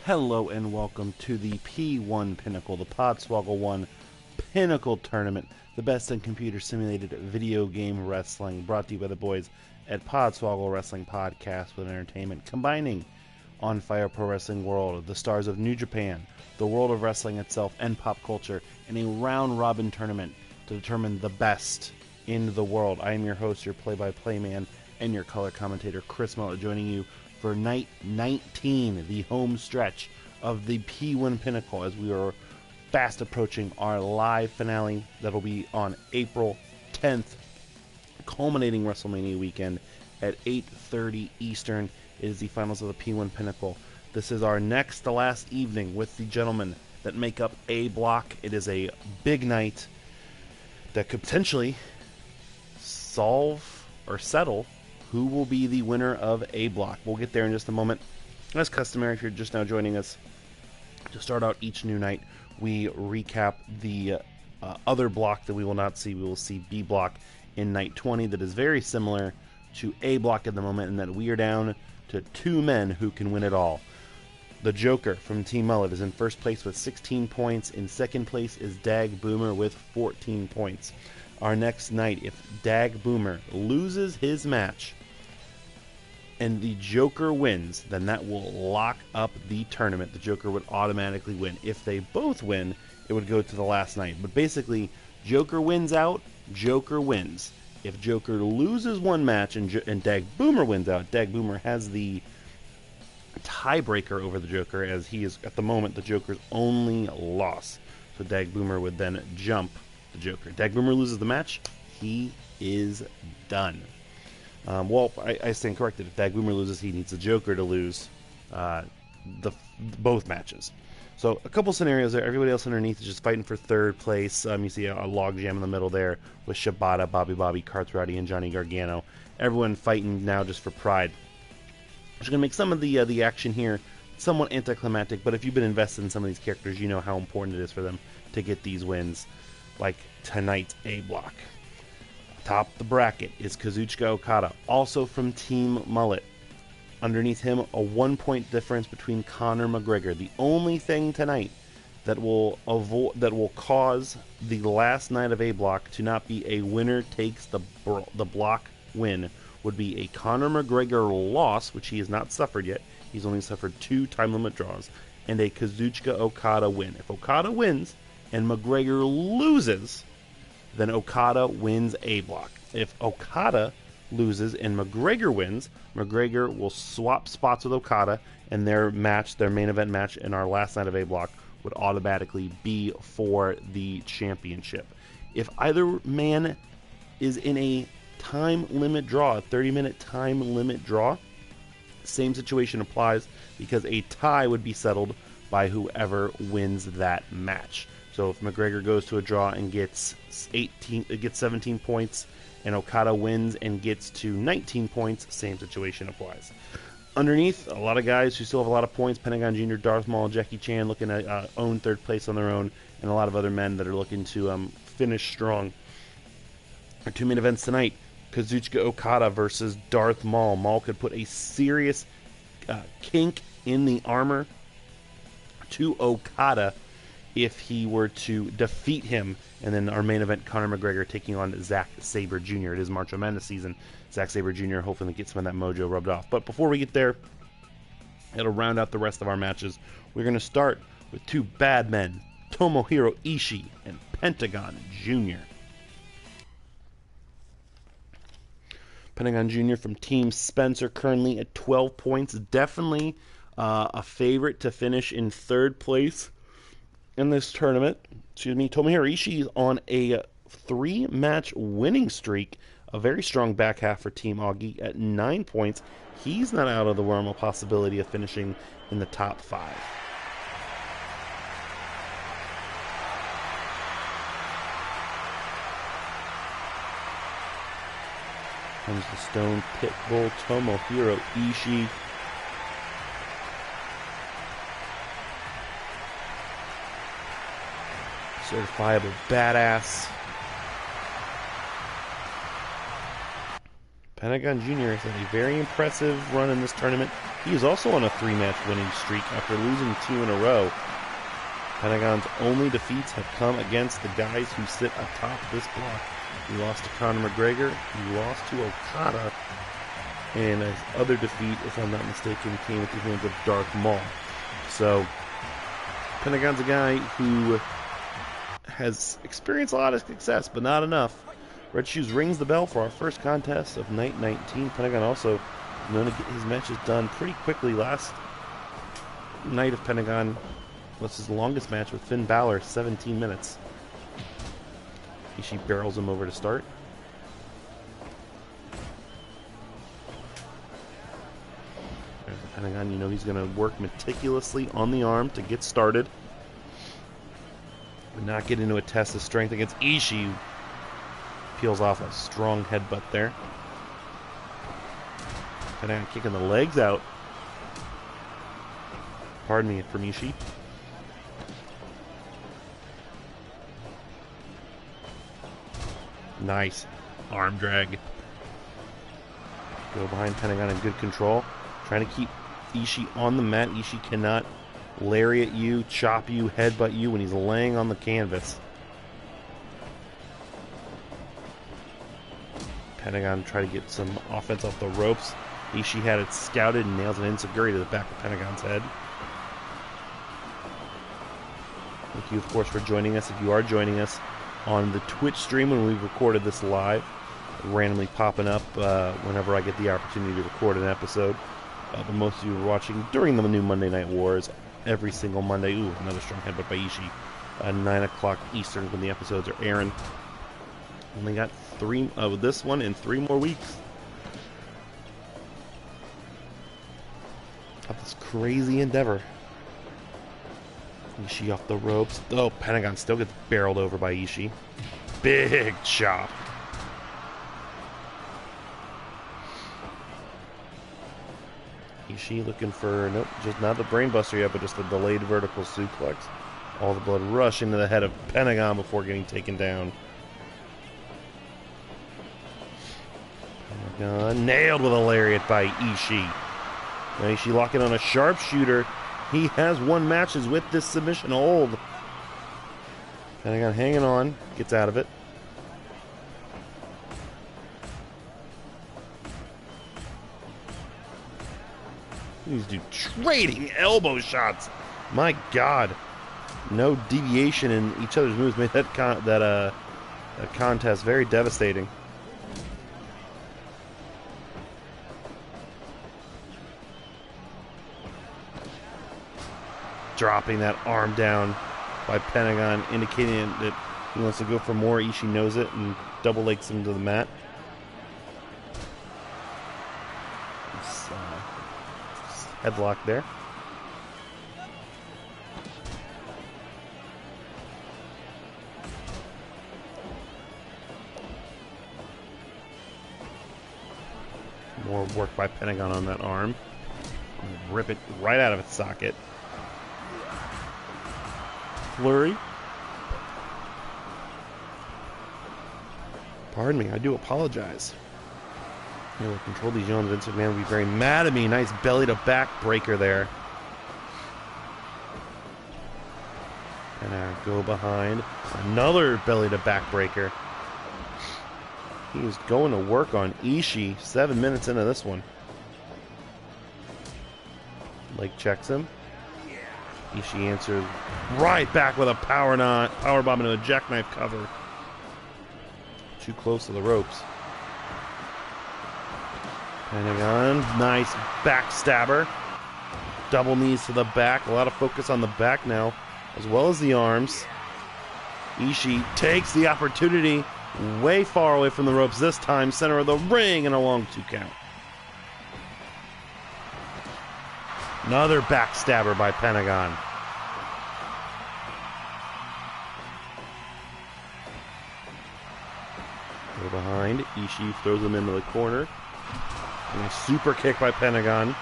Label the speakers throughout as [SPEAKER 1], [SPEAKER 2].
[SPEAKER 1] Hello and welcome to the P1 Pinnacle, the Podswoggle 1 Pinnacle Tournament, the best in computer simulated video game wrestling, brought to you by the boys at Podswoggle Wrestling Podcast with entertainment, combining On Fire Pro Wrestling World, the stars of New Japan, the world of wrestling itself, and pop culture in a round-robin tournament to determine the best in the world. I am your host, your play-by-play man, and your color commentator, Chris Mullet, joining you for night 19, the home stretch of the P1 Pinnacle, as we are fast approaching our live finale that'll be on April 10th, culminating WrestleMania weekend at 8:30 Eastern. It is the finals of the P1 Pinnacle. This is our next to last evening with the gentlemen that make up A Block. It is a big night that could potentially solve or settle who will be the winner of A Block. We'll get there in just a moment. As customary, if you're just now joining us, to start out each new night, we recap the other block that we will not see. We will see B Block in night 20. That is very similar to A Block at the moment, in that we are down to two men who can win it all. The Joker from Team Mullet is in first place with 16 points. In second place is Dag Boomer with 14 points. Our next night, if Dag Boomer loses his match and the Joker wins, then that will lock up the tournament. The Joker would automatically win. If they both win, it would go to the last night. But basically, Joker wins out, Joker wins. If Joker loses one match and Dag Boomer wins out, Dag Boomer has the tiebreaker over the Joker, as he is, at the moment, the Joker's only loss. So Dag Boomer would then jump the Joker. Dag Boomer loses the match, he is done. I stand corrected. If Dag Boomer loses, he needs the Joker to lose both matches. So a couple scenarios there. Everybody else underneath is just fighting for third place. You see a logjam in the middle there with Shibata, Bobby, Carthrowdy, and Johnny Gargano. Everyone fighting now just for pride. Which is going to make some of the action here somewhat anticlimactic, but if you've been invested in some of these characters, you know how important it is for them to get these wins, like tonight's A Block. Top the bracket is Kazuchika Okada, also from Team Mullet. Underneath him, a 1-point difference between Conor McGregor. The only thing tonight that will cause the last night of A Block to not be a winner takes the block win would be a Conor McGregor loss, which he has not suffered yet. He's only suffered 2 time limit draws, and a Kazuchika Okada win. If Okada wins and McGregor loses, then Okada wins A Block. If Okada loses and McGregor wins, McGregor will swap spots with Okada, and their main event match in our last night of A Block would automatically be for the championship. If either man is in a time limit draw, a 30-minute time limit draw, same situation applies, because a tie would be settled by whoever wins that match. So if McGregor goes to a draw and gets 17 points, and Okada wins and gets to 19 points, same situation applies. Underneath, a lot of guys who still have a lot of points: Pentagon Jr., Darth Maul, Jackie Chan looking at own third place on their own, and a lot of other men that are looking to finish strong. Our two main events tonight: Kazuchika Okada versus Darth Maul. Maul could put a serious kink in the armor to Okada if he were to defeat him. And then our main event, Conor McGregor taking on Zack Sabre Jr. It is March Madness season. Zack Sabre Jr. hoping to get some of that mojo rubbed off. But before we get there, it'll round out the rest of our matches. We're going to start with two bad men, Tomohiro Ishii and Pentagon Jr. Pentagon Jr. from Team Spencer, currently at 12 points. Definitely a favorite to finish in third place in this tournament. Tomohiro Ishii is on a 3-match winning streak. A very strong back half for Team Augie at 9 points. He's not out of the realm of possibility of finishing in the top 5. Comes the Stone Pitbull, Tomohiro Ishii. Certifiable badass. Pentagon Jr. has had a very impressive run in this tournament. He is also on a 3-match winning streak after losing 2 in a row. Pentagon's only defeats have come against the guys who sit atop this block. He lost to Conor McGregor, he lost to Okada, and his other defeat, if I'm not mistaken, came at the hands of Darth Maul. So, Pentagon's a guy who has experienced a lot of success, but not enough. Red Shoes rings the bell for our first contest of night 19. Pentagon also known to get his matches done pretty quickly. Last night of Pentagon was his longest match with Finn Balor, 17 minutes. Ishii barrels him over to start. There's the Pentagon. You know he's going to work meticulously on the arm to get started. Would not get into a test of strength against Ishii, who peels off a strong headbutt there. Pentagon kicking the legs out. Pardon me, from Ishii. Nice arm drag. Go behind Pentagon in good control. Trying to keep Ishii on the mat. Ishii cannot lariat you, chop you, headbutt you when he's laying on the canvas. Pentagon try to get some offense off the ropes. Ishii had it scouted and nails an enziguri to the back of Pentagon's head. Thank you, of course, for joining us. If you are joining us on the Twitch stream when we recorded this live, randomly popping up whenever I get the opportunity to record an episode. But most of you are watching during the new Monday Night Wars every single Monday. Ooh, another strong headbutt by Ishii. 9 o'clock Eastern when the episodes are airing. Only got 3 of this one in 3 more weeks. Of this crazy endeavor. Ishii off the ropes. Oh, Pentagon still gets barreled over by Ishii. Big chop. Ishii looking for, nope, just not the brainbuster yet, but just the delayed vertical suplex. All the blood rushing to the head of Pentagon before getting taken down. Pentagon nailed with a lariat by Ishii. Now Ishii locking on a sharpshooter. He has won matches with this submission hold. Pentagon hanging on, gets out of it. These dudes trading elbow shots. My God, no deviation in each other's moves made that contest very devastating. Dropping that arm down by Pentagon, indicating that he wants to go for more. Ishii knows it and double legs him to the mat. Headlock there. More work by Pentagon on that arm. Rip it right out of its socket. Flurry. Pardon me, I do apologize. You know, control these young. Vince McMahon will be very mad at me. Nice belly to back breaker there. And I go behind. Another belly to back breaker. He is going to work on Ishii. 7 minutes into this one. Leg checks him. Ishii answers right back with a power bomb into a jackknife cover. Too close to the ropes. Pentagon, nice backstabber. Double knees to the back. A lot of focus on the back now, as well as the arms. Ishii takes the opportunity way far away from the ropes this time. Center of the ring and a long 2 count. Another backstabber by Pentagon. Go behind. Ishii throws him into the corner. And a super kick by Pentagon.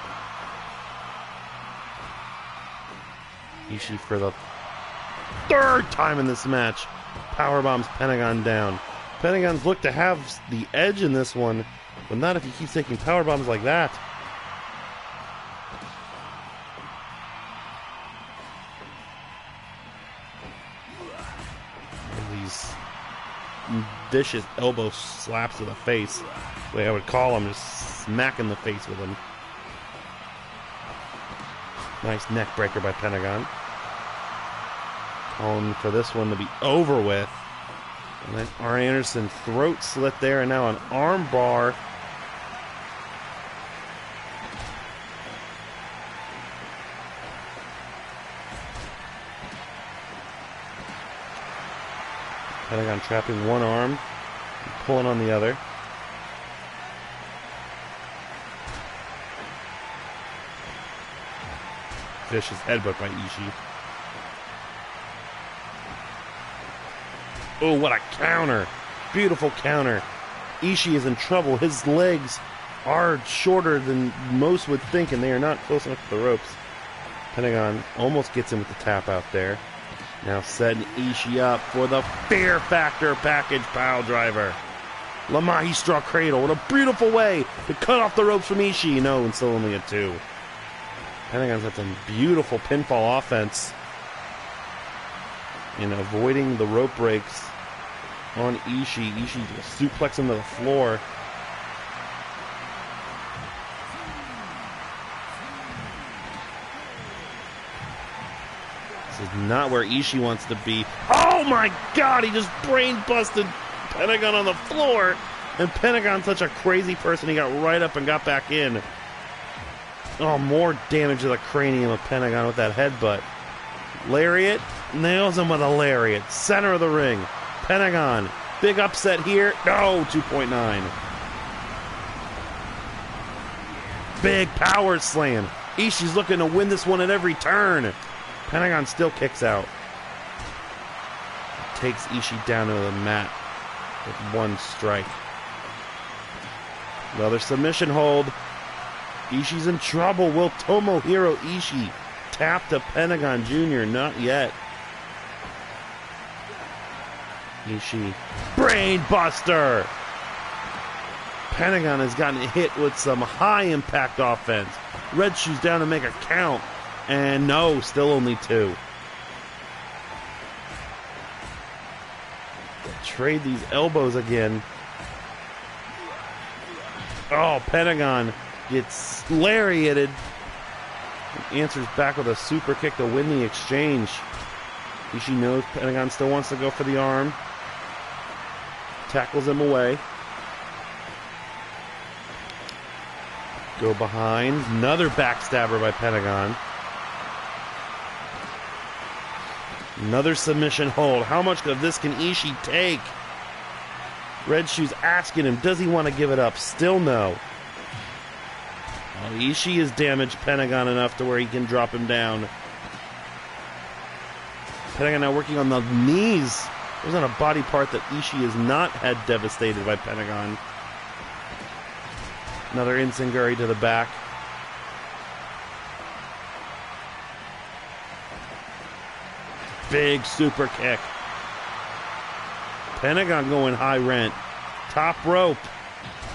[SPEAKER 1] Ishii for the 3rd time in this match powerbombs Pentagon down. Pentagon's looked to have the edge in this one, But not if he keeps taking power bombs like that. These vicious elbow slaps to the face, the way I would call them, just smacking the face with them. Nice neck breaker by Pentagon. Calling for this one to be over with. And then Arn Anderson throat slit there, and now an arm bar. Pentagon trapping one arm, and pulling on the other. Vicious headbutt by Ishii. Oh, what a counter. Beautiful counter. Ishii is in trouble. His legs are shorter than most would think, and they are not close enough to the ropes. Pentagon almost gets him with the tap out there. Now setting Ishii up for the Fear Factor package pile driver. La Magistra Cradle. What a beautiful way to cut off the ropes from Ishii. No, and still only a 2. Pentagon's got some beautiful pinfall offense in avoiding the rope breaks on Ishii. Ishii just suplex him to the floor. This is not where Ishii wants to be. Oh my God, he just brain busted Pentagon on the floor. And Pentagon's such a crazy person, he got right up and got back in. Oh, more damage to the cranium of Pentagon with that headbutt. Lariat, nails him with a lariat. Center of the ring. Pentagon, big upset here. No, 2.9. Big power slam. Ishii's looking to win this one at every turn. Pentagon still kicks out. Takes Ishii down to the mat with one strike. Another submission hold. Ishii's in trouble. Will Tomohiro Ishii tap to Pentagon Jr.? Not yet. Ishii. Brain Buster! Pentagon has gotten hit with some high impact offense. Red Shoes down to make a count. And no, still only 2. Trade these elbows again. Oh, Pentagon gets lariated. And answers back with a super kick to win the exchange. Ishii knows Pentagon still wants to go for the arm. Tackles him away. Go behind. Another backstabber by Pentagon. Another submission hold. How much of this can Ishii take? Red Shoes asking him, does he want to give it up? Still no. Well, Ishii has damaged Pentagon enough to where he can drop him down. Pentagon now working on the knees. There's not a body part that Ishii has not had devastated by Pentagon. Another Enziguri to the back. Big super kick. Pentagon going high rent. Top rope.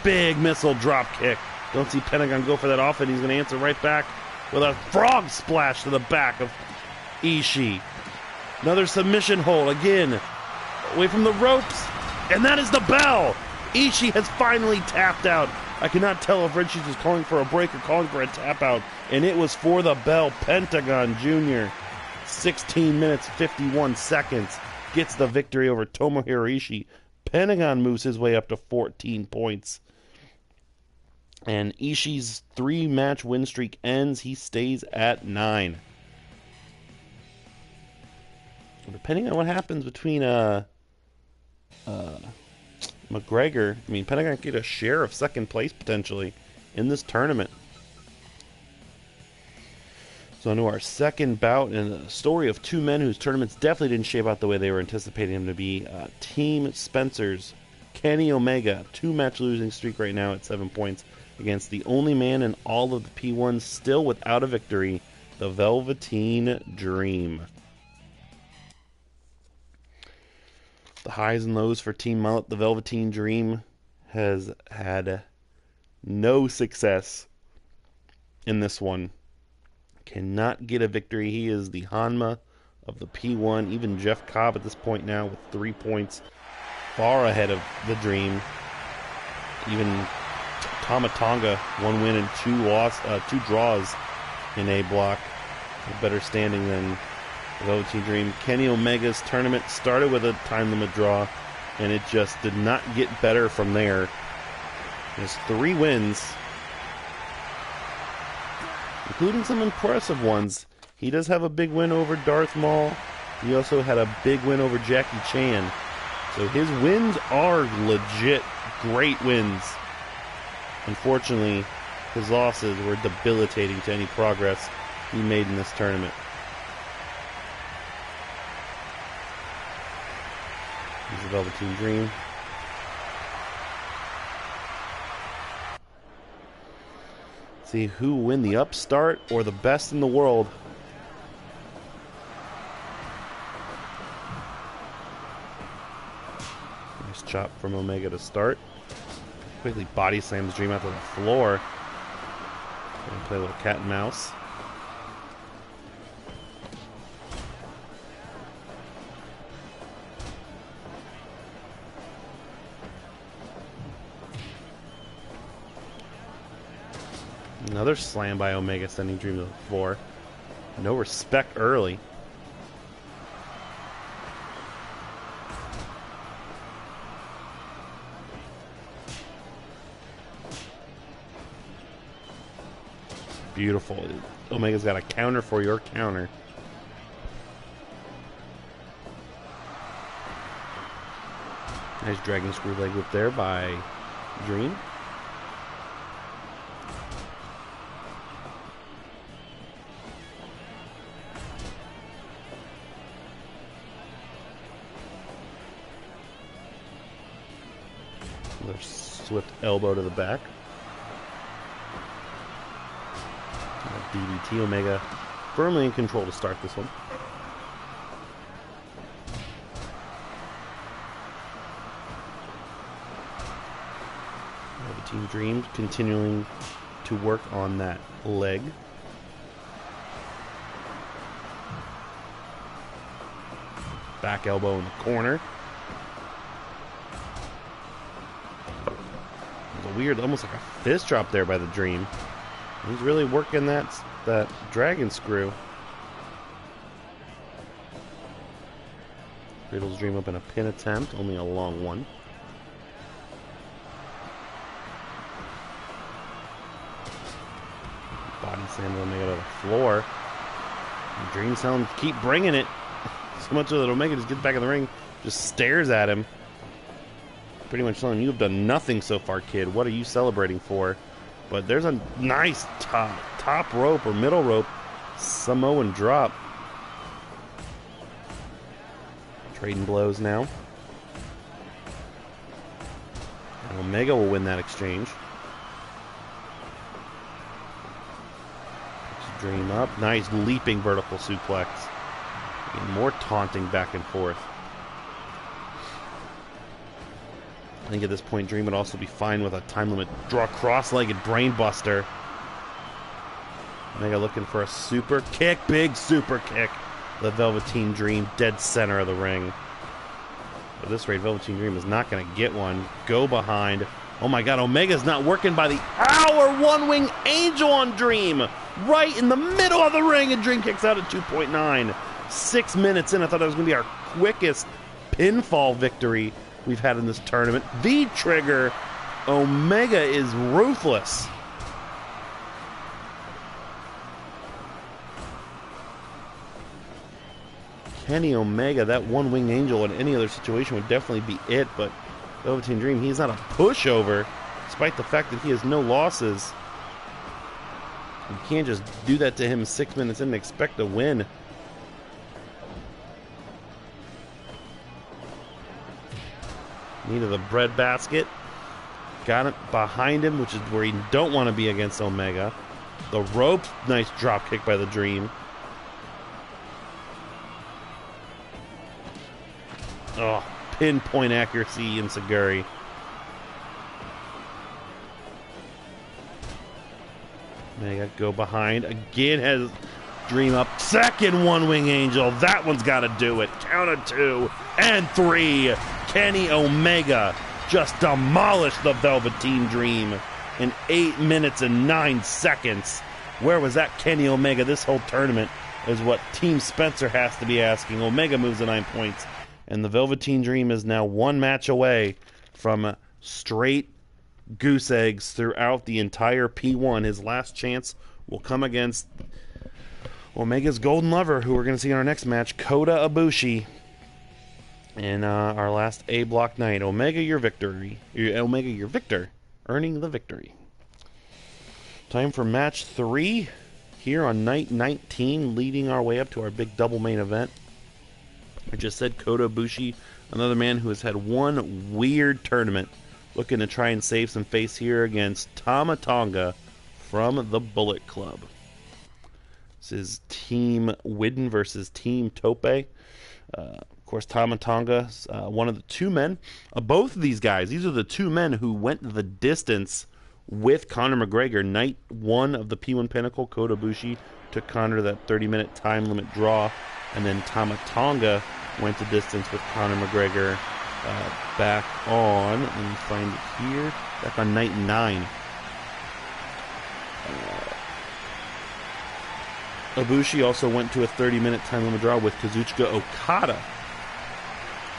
[SPEAKER 1] Big missile drop kick. Don't see Pentagon go for that often. He's going to answer right back with a frog splash to the back of Ishii. Another submission hold. Again, away from the ropes. And that is the bell. Ishii has finally tapped out. I cannot tell if Red Shoes was calling for a break or calling for a tap out. And it was for the bell. Pentagon Jr. 16 minutes, 51 seconds. Gets the victory over Tomohiro Ishii. Pentagon moves his way up to 14 points. And Ishii's 3-match win streak ends. He stays at 9. Depending on what happens between McGregor, I mean, Pentagon could get a share of second place potentially in this tournament. So into our second bout in a story of 2 men whose tournaments definitely didn't shape out the way they were anticipating them to be. Team Spencer's Kenny Omega, 2-match losing streak right now at 7 points against the only man in all of the P1s still without a victory, the Velveteen Dream. The highs and lows for Team Mullet. The Velveteen Dream has had No success in this one. Cannot get a victory. He is the Hanma of the P1. Even Jeff Cobb at this point now with 3 points, far ahead of the Dream. Even Tomatonga, 1 win and 2 draws in A block. A better standing than the Velveteen Dream. Kenny Omega's tournament started with a time limit draw, and it just did not get better from there. He has 3 wins, including some impressive ones. He does have a big win over Darth Maul. He also had a big win over Jackie Chan. So his wins are legit great wins. Unfortunately, his losses were debilitating to any progress he made in this tournament. Here's the Velveteen Dream. See who win the upstart or the best in the world. Nice chop from Omega to start. Quickly body slams Dream out to the floor. Gonna play a little cat and mouse. Another slam by Omega, sending Dream to the floor. No respect early. Beautiful. Omega's got a counter for your counter. Nice dragon screw leg whip there by Dream. Another swift elbow to the back. DDT. Omega firmly in control to start this one. Velveteen Dream continuing to work on that leg. Back elbow in the corner. There's a weird, almost like a fist drop there by the Dream. He's really working that dragon screw. Cradles Dream up in a pin attempt, only a long one. Body slam Omega to the floor. And Dream Sound keep bringing it. So much that Omega just gets back in the ring, just stares at him. Pretty much telling him, you've done nothing so far, kid. What are you celebrating for? But there's a nice top rope or middle rope Samoan drop. Trading blows now. And Omega will win that exchange. Dream up. Nice leaping vertical suplex. And more taunting back and forth. I think at this point Dream would also be fine with a time limit draw, cross-legged brain buster. Omega looking for a super kick, big super kick. The Velveteen Dream dead center of the ring. At this rate, Velveteen Dream is not going to get one. Go behind. Oh my God, Omega's not working by the hour. One-wing angel on Dream. Right in the middle of the ring, and Dream kicks out at 2.9. 6 minutes in, I thought that was going to be our quickest pinfall victory we've had in this tournament. The trigger. Omega is ruthless. Kenny Omega, that one-winged angel in any other situation would definitely be it, but Velveteen Dream, he's not a pushover, despite the fact that he has no losses. You can't just do that to him 6 minutes in and expect to win. Need of the bread basket. Got it behind him, which is where you don't want to be against Omega. The rope, nice drop kick by the Dream. Oh, pinpoint accuracy in Saguri. Omega go behind. Again has Dream up. Second One Wing Angel. That one's got to do it. Count of 2 and 3. Kenny Omega just demolished the Velveteen Dream in 8 minutes and 9 seconds. Where was that Kenny Omega this whole tournament is what Team Spencer has to be asking. Omega moves to 9 points, and the Velveteen Dream is now 1 match away from straight goose eggs throughout the entire P1. His last chance will come against Omega's Golden Lover, who we're going to see in our next match, Kota Ibushi, in our last A block night. Omega, your victory. Omega, your victor, earning the victory. Time for match 3 here on night 19, leading our way up to our big double main event. I just said Kota Ibushi, another man who has had one weird tournament, looking to try and save some face here against Tama Tonga from the Bullet Club. This is Team Widden versus Team Tope. Of course, Tama Tonga, one of the 2 men. Both of these guys, these are the 2 men who went the distance with Conor McGregor. Night 1 of the P1 Pinnacle, Kota Ibushi took Conor to that 30-minute time limit draw, and then Tama Tonga went the distance with Conor McGregor back on, let me find it here, back on night 9. Ibushi also went to a 30-minute time limit draw with Kazuchika Okada.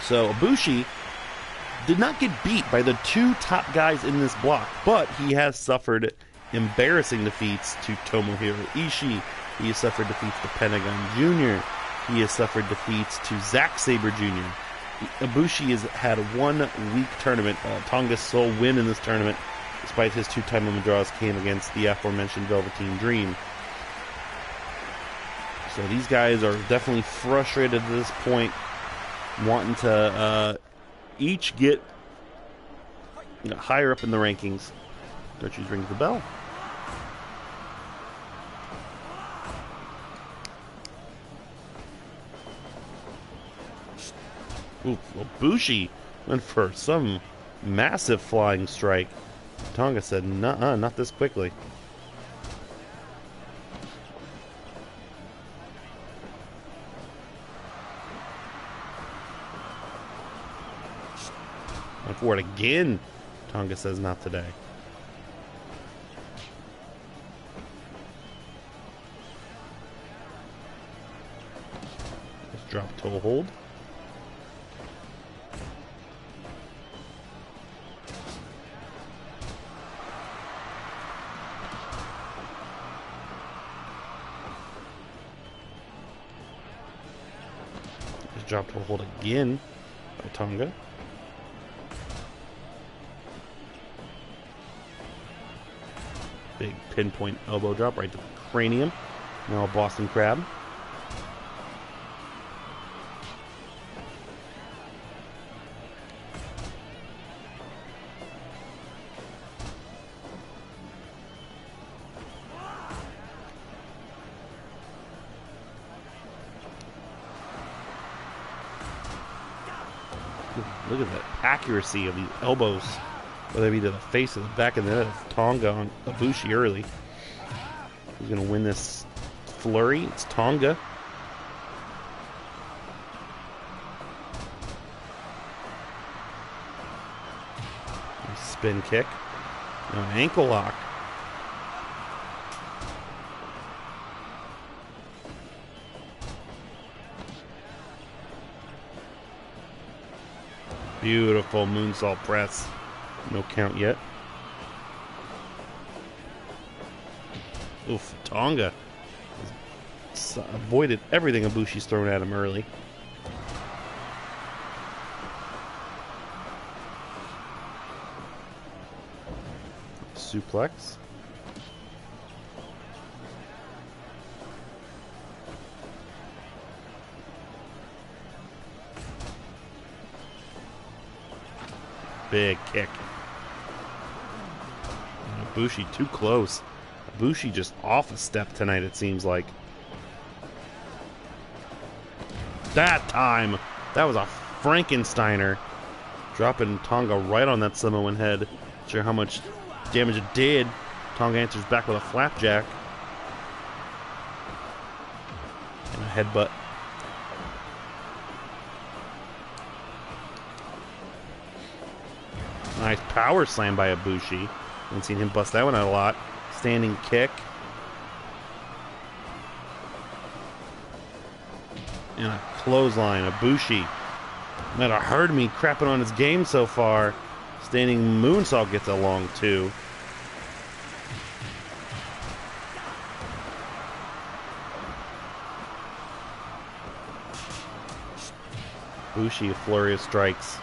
[SPEAKER 1] So Ibushi did not get beat by the 2 top guys in this block, but he has suffered embarrassing defeats to Tomohiro Ishii. He has suffered defeats to Pentagon Jr. He has suffered defeats to Zack Sabre Jr. Ibushi has had 1 weak tournament. Tonga's sole win in this tournament, despite his 2 time limit draws, came against the aforementioned Velveteen Dream. So these guys are definitely frustrated at this point, wanting to each get higher up in the rankings. Archie's rings the bell. Ooh, Ibushi went for some massive flying strike. Tonga said, "Nuh-uh, not this quickly." Went for it again. Tonga says, "Not today." Let's drop toe hold. Just drop toe hold again by Tonga. Big pinpoint elbow drop right to the cranium. Now a Boston Crab. Look at the accuracy of these elbows. Whether it be to the face or the back of the head of Tonga on Ibushi early. Who's going to win this flurry? It's Tonga. Spin kick. Now an ankle lock. Beautiful moonsault press. No count yet. Oof, Tonga avoided everything Ibushi's thrown at him early. Suplex. Big kick. Ibushi too close. Ibushi just off a step tonight, it seems like. That time! That was a Frankensteiner. Dropping Tonga right on that Samoan head. Not sure how much damage it did. Tonga answers back with a flapjack. And a headbutt. Nice power slam by Ibushi. Haven't seen him bust that one out a lot. Standing kick. And a clothesline. Ibushi might have heard me crapping on his game so far. Standing moonsault gets along too. Ibushi, a flurry of strikes.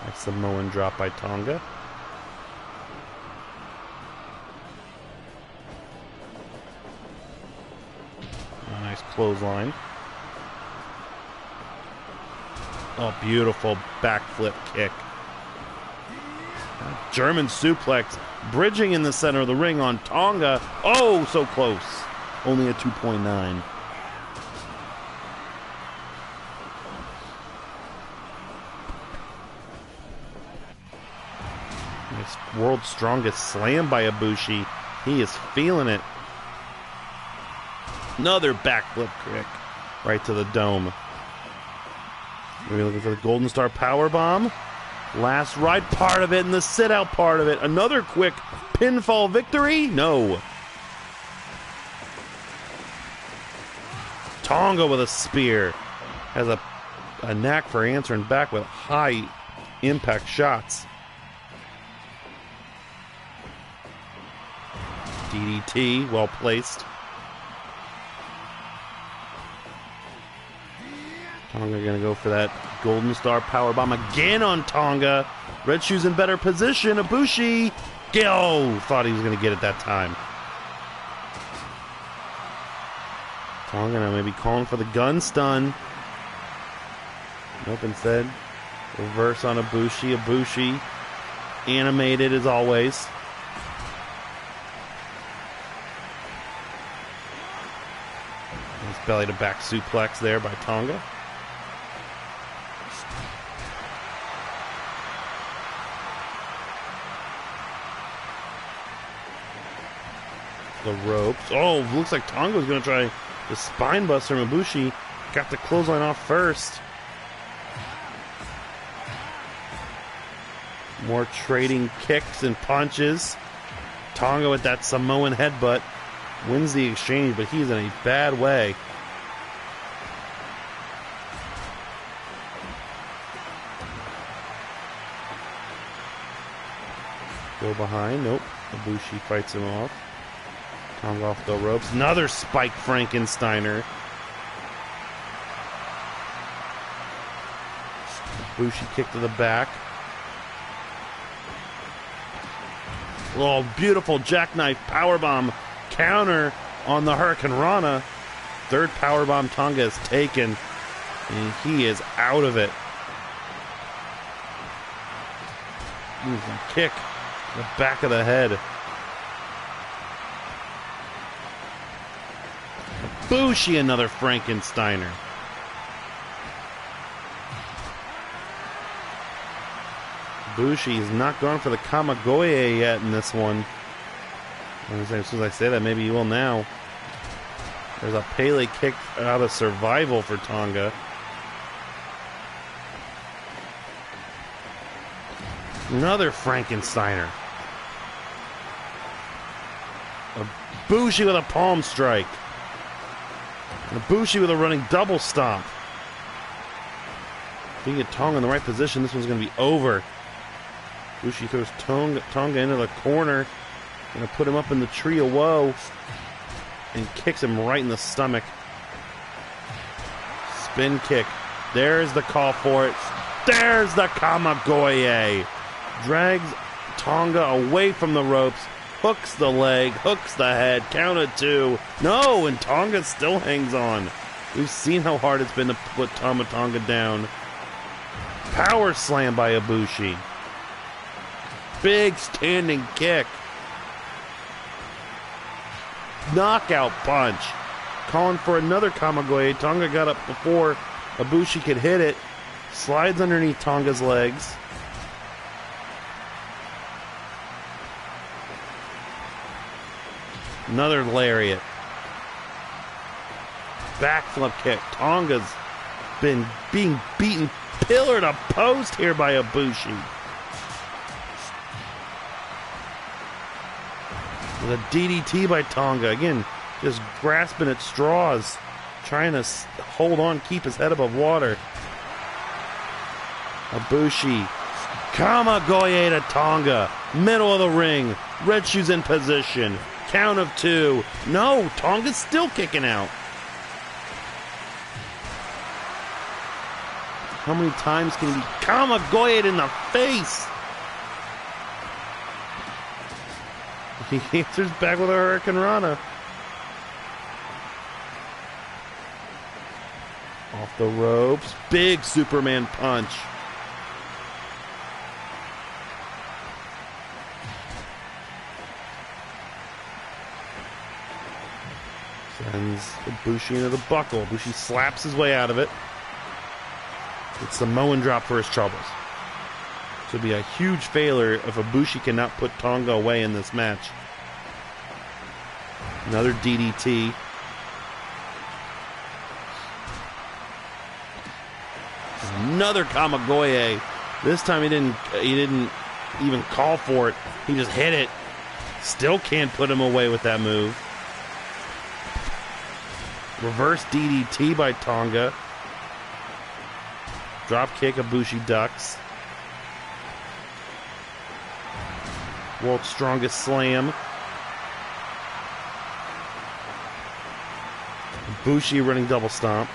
[SPEAKER 1] Nice Samoan drop by Tonga. A nice clothesline. Oh, beautiful backflip kick. German suplex, bridging in the center of the ring on Tonga. Oh, so close. Only a 2.9. Nice world's strongest slam by Ibushi. He is feeling it. Another backflip kick right to the dome. We're looking for the Golden Star Powerbomb. Last ride part of it and the sit-out part of it. Another quick pinfall victory? No. Tonga with a spear. Has a knack for answering back with high impact shots. DDT, well placed. Tonga gonna go for that Golden Star Powerbomb again on Tonga. Red Shoe's in better position. Ibushi. Oh, thought he was gonna get it that time. Tonga now maybe calling for the gun stun. Nope, instead. Reverse on Ibushi. Ibushi animated as always. Nice belly to back suplex there by Tonga. The ropes. Oh, looks like Tonga was going to try the spine buster. Ibushi got the clothesline off first. More trading kicks and punches. Tonga with that Samoan headbutt wins the exchange, but he's in a bad way. Go behind. Nope. Ibushi fights him off. Tonga off the ropes. Another spike Frankensteiner. Ibushi kick to the back. Oh, beautiful jackknife powerbomb counter on the Hurricane Rana. Third powerbomb Tonga is taken, and he is out of it. Kick the back of the head. Ibushi, another Frankensteiner. Ibushi is not gone for the Kamigoye yet in this one. As soon as I say that, maybe you will now. There's a Pele kick out of survival for Tonga. Another Frankensteiner. Ibushi with a palm strike. And Ibushi with a running double stomp. If you get Tonga in the right position, this one's going to be over. Ibushi throws Tonga into the corner. Going to put him up in the tree of woe. And kicks him right in the stomach. Spin kick. There's the call for it. There's the Kamigoye. Drags Tonga away from the ropes. Hooks the leg, hooks the head, count of two. No, and Tonga still hangs on. We've seen how hard it's been to put Tonga down. Power slam by Ibushi. Big standing kick. Knockout punch. Calling for another Kamigoye. Tonga got up before Ibushi could hit it. Slides underneath Tonga's legs. Another lariat. Backflip kick. Tonga's been being beaten pillar to post here by Ibushi. With a DDT by Tonga. Again, just grasping at straws. Trying to hold on, keep his head above water. Ibushi. Kamigoye to Tonga. Middle of the ring. Red Shoes in position. Count of 2. No, Tonga's still kicking out. How many times can he be Kamigoye in the face? He answers back with a Hurricane Rana. Off the ropes. Big Superman punch. Sends Ibushi into the buckle. Ibushi slaps his way out of it. It's Samoan drop for his troubles. This would be a huge failure if Ibushi cannot put Tonga away in this match. Another DDT. Another Kamigoye. This time he didn't even call for it. He just hit it. Still can't put him away with that move. Reverse DDT by Tonga. Drop kick, Ibushi ducks. World's Strongest Slam. Ibushi running double stomp.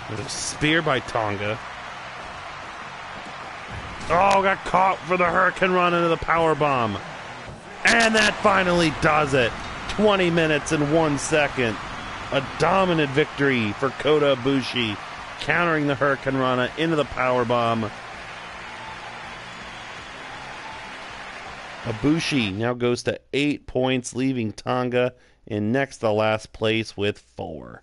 [SPEAKER 1] There's a spear by Tonga. Oh, got caught for the Hurricane Run into the power bomb. And that finally does it. 20 minutes and 1 second. A dominant victory for Kota Ibushi, countering the Hurricane Rana into the powerbomb. Ibushi now goes to 8 points, leaving Tonga in next to last place with 4.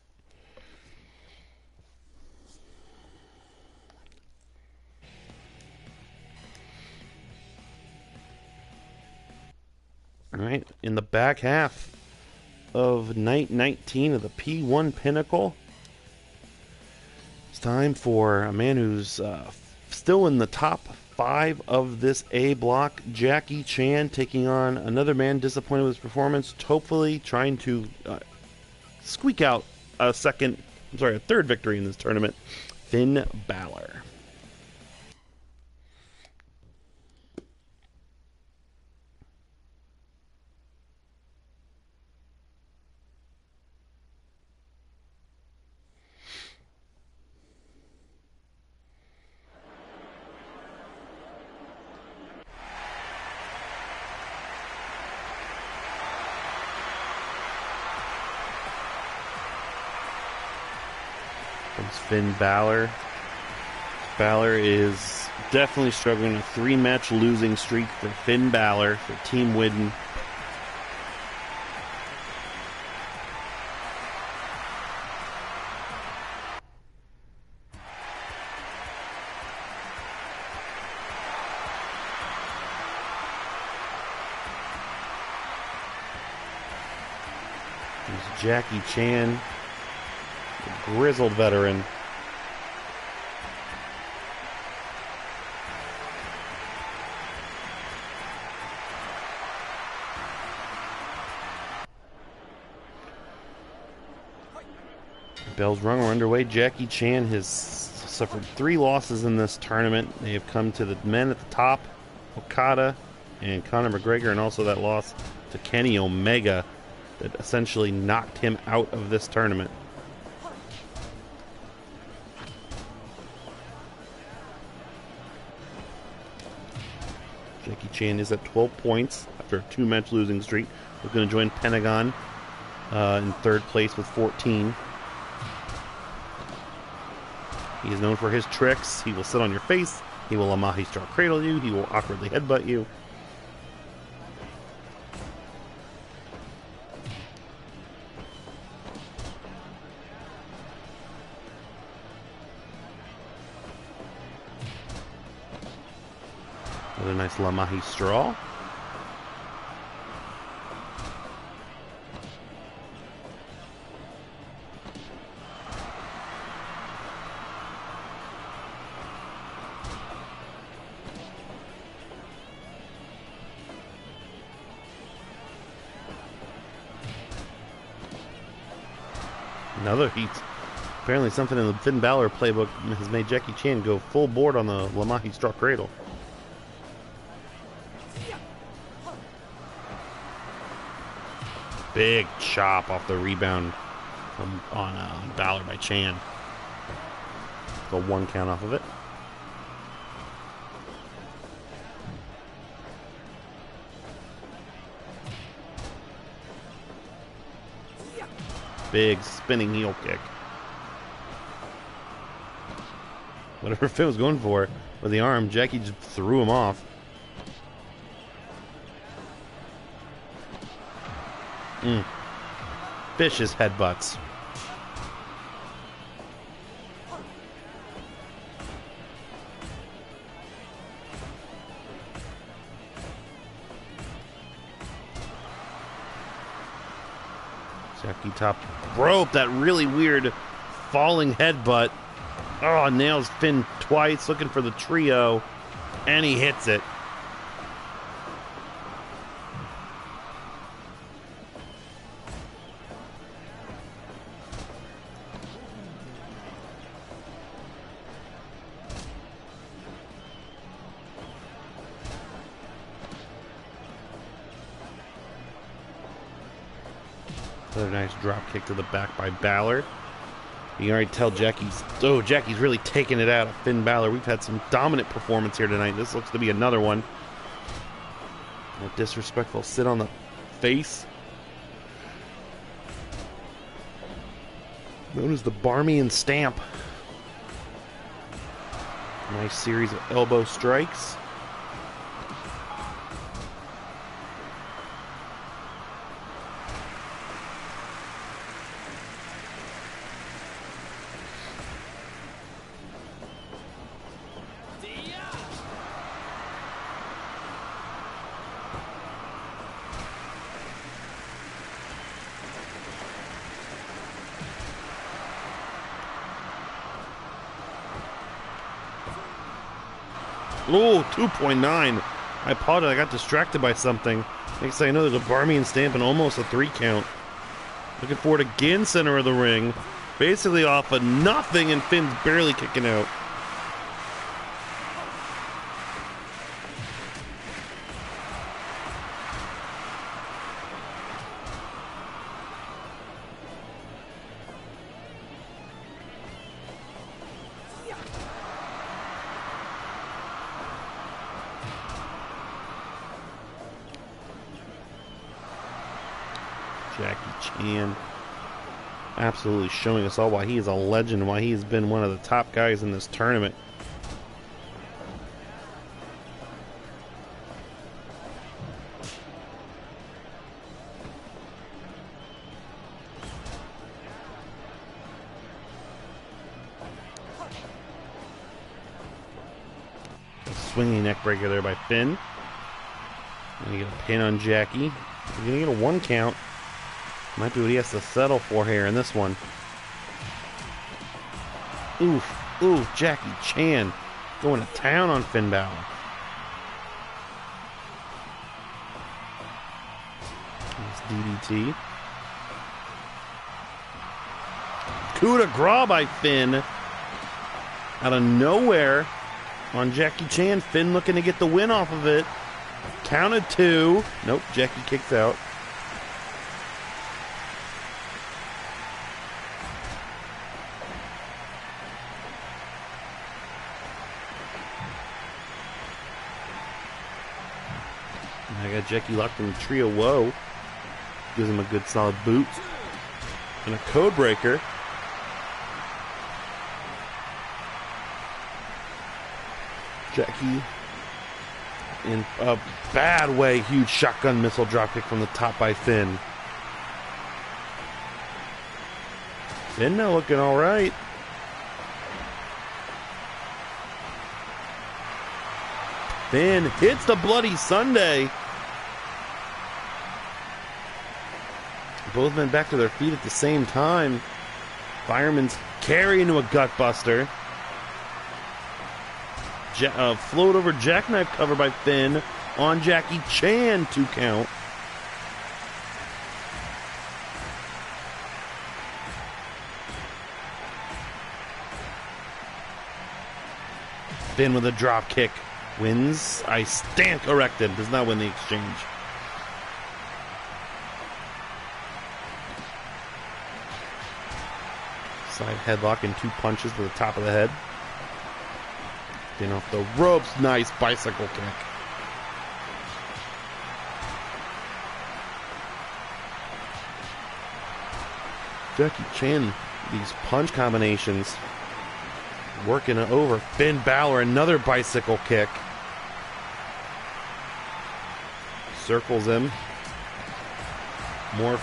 [SPEAKER 1] All right, in the back half of night 19 of the P1 Pinnacle, it's time for a man who's still in the top 5 of this A block, Jackie Chan, taking on another man disappointed with his performance, hopefully trying to squeak out a third victory in this tournament, Finn Balor. Finn Balor. Balor is definitely struggling. A 3-match losing streak for Finn Balor, for Team Widden. There's Jackie Chan, the grizzled veteran. Bells rung are underway. Jackie Chan has suffered 3 losses in this tournament. They have come to the men at the top, Okada and Conor McGregor, and also that loss to Kenny Omega that essentially knocked him out of this tournament. Jackie Chan is at 12 points after a 2-match losing streak. We're going to join Pentagon in 3rd place with 14. He is known for his tricks. He will sit on your face. He will Amahi Star Cradle you. He will awkwardly headbutt you. With a nice La Magistral. Another heat. Apparently something in the Finn Balor playbook has made Jackie Chan go full board on the La Magistral cradle. Big chop off the rebound on Balor by Chan. Go 1 count off of it. Big spinning heel kick. Whatever Finn was going for with the arm, Jackie just threw him off. Vicious headbutts. Jackie top rope, that really weird falling headbutt. Oh, nails Finn twice, looking for the trio, and he hits it. Another nice drop kick to the back by Balor. You can already tell Jackie's really taking it out of Finn Balor. We've had some dominant performance here tonight. This looks to be another one. A disrespectful sit on the face. Known as the Barmian Stamp. Nice series of elbow strikes. Oh, 2.9. I apologize. I got distracted by something. Next thing I know, there's a Barmian Stamp and almost a 3 count. Looking forward again, center of the ring. Basically off of nothing, and Finn's barely kicking out. Jackie Chan absolutely showing us all why he is a legend, why he has been one of the top guys in this tournament. Swinging neck breaker there by Finn. And you get a pin on Jackie. You're going to get a 1 count. Might be what he has to settle for here in this one. Oof. Ooh, Jackie Chan going to town on Finn Balor. Nice DDT. Coup de grace by Finn. Out of nowhere on Jackie Chan. Finn looking to get the win off of it. Counted 2. Nope, Jackie kicks out. I got Jackie locked in the trio. Whoa. Gives him a good solid boot. And a code breaker. Jackie in a bad way. Huge shotgun missile dropkick from the top by Finn. Finn now looking alright. Finn hits the Bloody Sunday. Both men back to their feet at the same time. Fireman's carry into a gutbuster. Float over jackknife cover by Finn on Jackie Chan, 2 count. Finn with a drop kick wins. I stand corrected. Does not win the exchange. Side headlock and 2 punches to the top of the head. Finn off the ropes. Nice bicycle kick. Jackie Chan, these punch combinations working over Finn Balor. Another bicycle kick. Circles him. More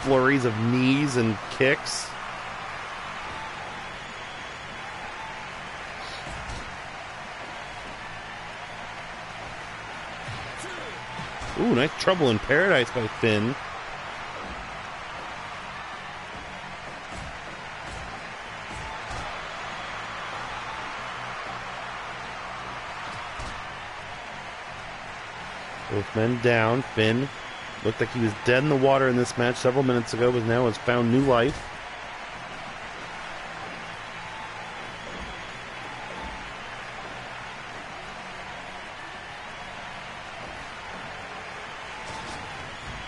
[SPEAKER 1] flurries of knees and kicks. Ooh, nice trouble in paradise by Finn. Both men down. Finn looked like he was dead in the water in this match several minutes ago, but now has found new life.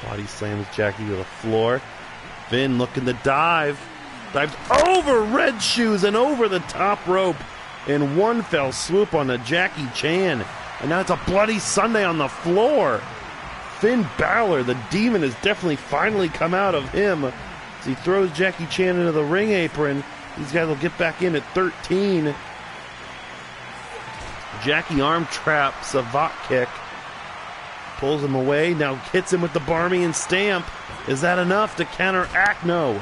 [SPEAKER 1] Body slams Jackie to the floor. Finn looking to dive. Dives over Red Shoes and over the top rope in one fell swoop on the Jackie Chan. And now it's a Bloody Sunday on the floor. Finn Balor, the demon, has definitely finally come out of him as he throws Jackie Chan into the ring apron. These guys will get back in at 13. Jackie arm trap, Savate kick. Pulls him away, now hits him with the Barmy and Stamp. Is that enough to counteract? No.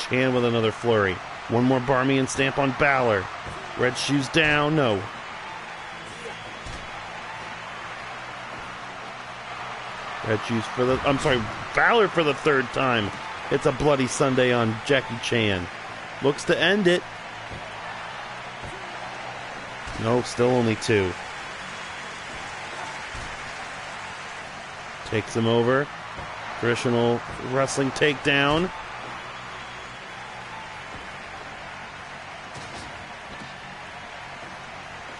[SPEAKER 1] Chan with another flurry. One more Barmy and Stamp on Balor. Red Shoes down, no. Red Shoes for the, Balor for the 3rd time. It's a Bloody Sunday on Jackie Chan. Looks to end it. No, still only 2. Takes him over. Traditional wrestling takedown.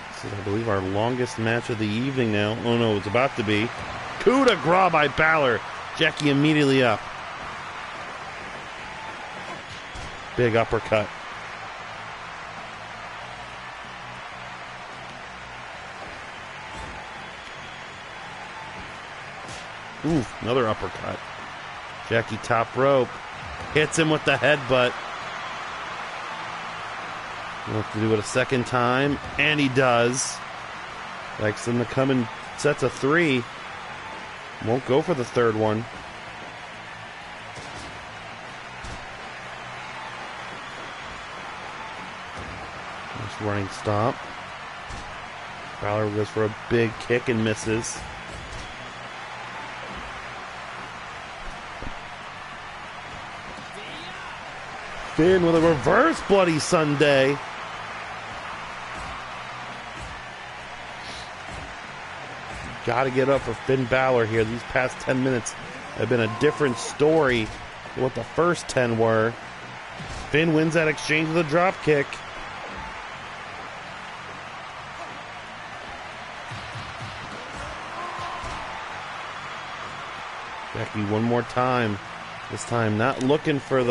[SPEAKER 1] This is, I believe, our longest match of the evening now. Oh no, it's about to be. Coup de grace by Balor. Jackie immediately up. Big uppercut. Ooh, another uppercut. Jackie top rope. Hits him with the headbutt. We'll have to do it a second time. And he does. Likes them to come in sets of 3. Won't go for the 3rd one. Nice running stomp. Balor goes for a big kick and misses. Finn with a reverse Bloody Sunday. Got to get up for Finn Balor here. These past 10 minutes have been a different story than what the first 10 were. Finn wins that exchange with a drop kick. Jackie one more time. This time not looking for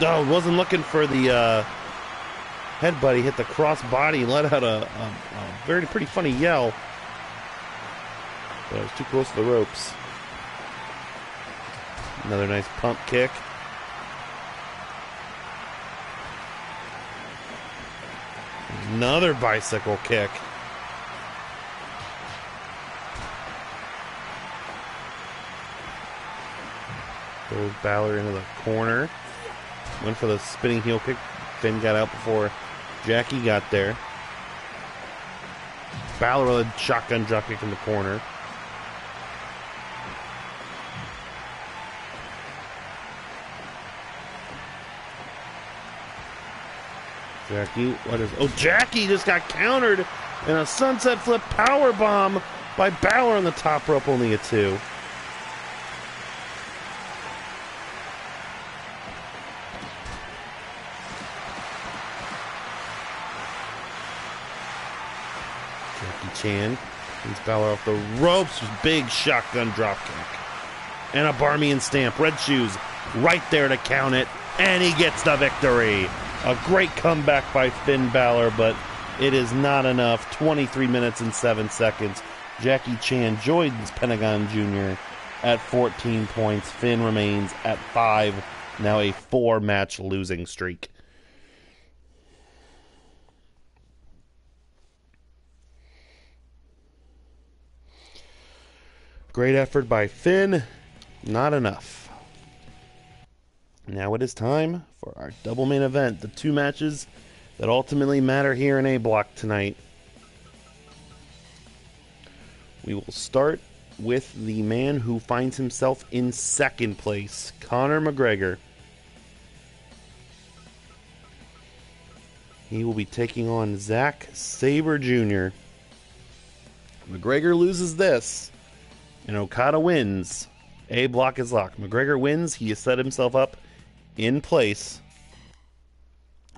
[SPEAKER 1] no, wasn't looking for the headbutt. He hit the cross body and let out a pretty funny yell. But it was too close to the ropes. Another nice pump kick. Another bicycle kick. Throws Balor into the corner. Went for the spinning heel kick. Finn got out before Jackie got there. Balor with a shotgun dropkick in the corner. Jackie, what is... Oh, Jackie just got countered in a sunset flip power bomb by Balor on the top rope, only a 2. Jackie Chan leads Balor off the ropes with big shotgun dropkick. And a Barmian stamp. Red Shoes right there to count it. And he gets the victory. A great comeback by Finn Balor, but it is not enough. 23 minutes and 7 seconds. Jackie Chan joins Pentagon Jr. at 14 points. Finn remains at 5. Now a 4-match losing streak. Great effort by Finn. Not enough. Now it is time for our double main event. The 2 matches that ultimately matter here in A Block tonight. We will start with the man who finds himself in 2nd place, Conor McGregor. He will be taking on Zack Sabre Jr. McGregor loses this, and Okada wins. A Block is locked. McGregor wins. He has set himself up in place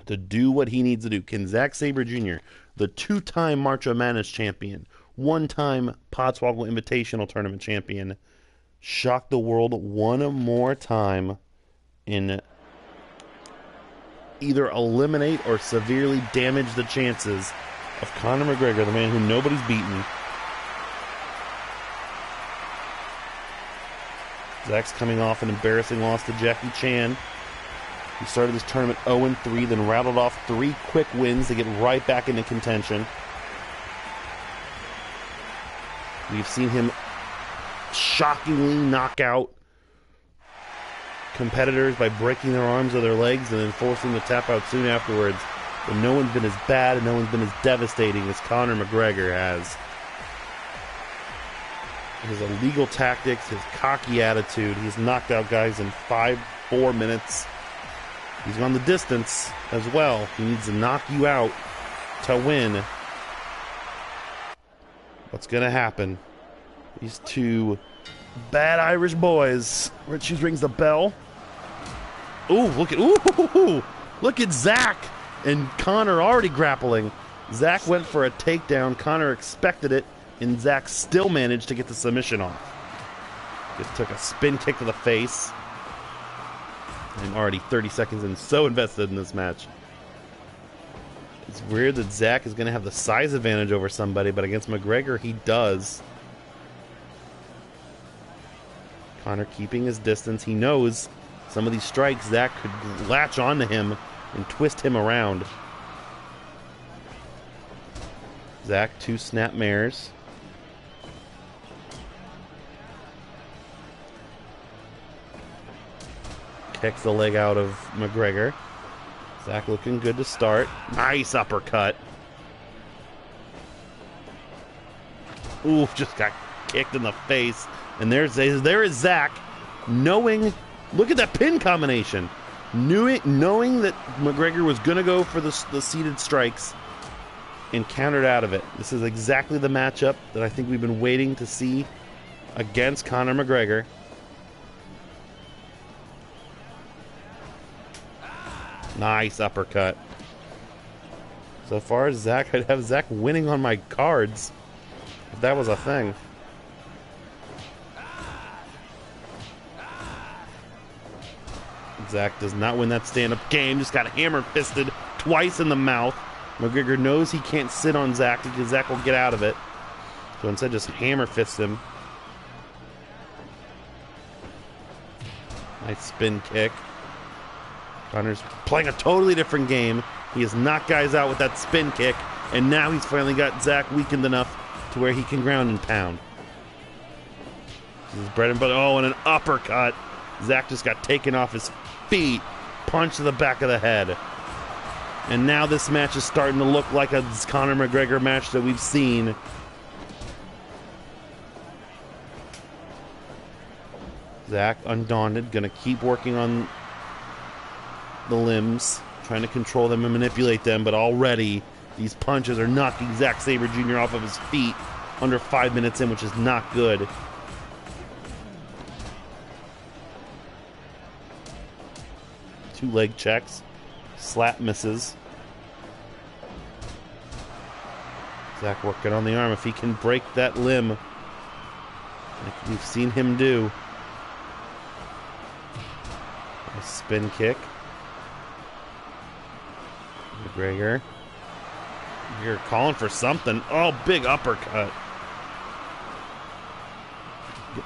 [SPEAKER 1] to do what he needs to do. Can Zack Sabre Jr., the 2-time March of Madness champion, 1-time Podswoggle Invitational Tournament champion, shock the world one more time and either eliminate or severely damage the chances of Conor McGregor, the man who nobody's beaten? Zack's coming off an embarrassing loss to Jackie Chan. He started this tournament 0-3, then rattled off 3 quick wins to get right back into contention. We've seen him shockingly knock out competitors by breaking their arms or their legs and then forcing them to tap out soon afterwards. But no one's been as bad and no one's been as devastating as Conor McGregor has. His illegal tactics, his cocky attitude, he's knocked out guys in 4 minutes. He's gone the distance as well. He needs to knock you out to win. What's going to happen? These 2 bad Irish boys. Red Shoes rings the bell. Ooh, look at Zack and Conor already grappling. Zack went for a takedown. Conor expected it, and Zack still managed to get the submission off. Just took a spin kick to the face. I'm already 30 seconds in, so invested in this match. It's weird that Zack is going to have the size advantage over somebody, but against McGregor, he does. Conor keeping his distance. He knows some of these strikes, Zack could latch onto him and twist him around. Zack, 2 snap mares. Kicks the leg out of McGregor. Zack looking good to start. Nice uppercut. Ooh, just got kicked in the face. And there is Zack, knowing, look at that pin combination. Knowing that McGregor was going to go for the seated strikes and countered out of it. This is exactly the matchup that I think we've been waiting to see against Conor McGregor. Nice uppercut. So far as Zack, I'd have Zack winning on my cards if that was a thing. Zack does not win that stand-up game. Just got hammer-fisted twice in the mouth. McGregor knows he can't sit on Zack because Zack will get out of it. So instead just hammer-fists him. Nice spin kick. Conor's playing a totally different game. He has knocked guys out with that spin kick, and now he's finally got Zack weakened enough to where he can ground and pound. This is bread and butter. Oh, and an uppercut. Zack just got taken off his feet. punch to the back of the head. And now this match is starting to look like a Conor McGregor match that we've seen. Zach, undaunted, gonna keep working on the limbs, trying to control them and manipulate them, but already these punches are knocking Zack Sabre Jr. off of his feet under 5 minutes in, which is not good. Two leg checks. Slap misses. Zach working on the arm. If he can break that limb, like we've seen him do. A spin kick. McGregor. You're calling for something. Oh, big uppercut.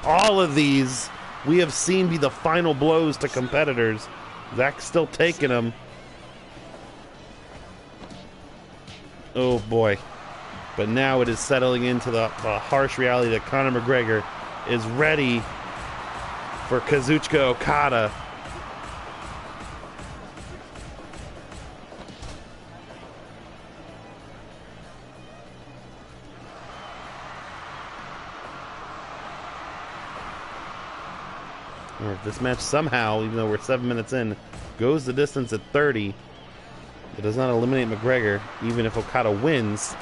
[SPEAKER 1] All of these we have seen be the final blows to competitors. Zach's still taking them. Oh boy. But now it is settling into the harsh reality that Conor McGregor is ready for Kazuchika Okada. Or if this match somehow, even though we're 7 minutes in, goes the distance at 30, it does not eliminate McGregor. Even if Okada wins,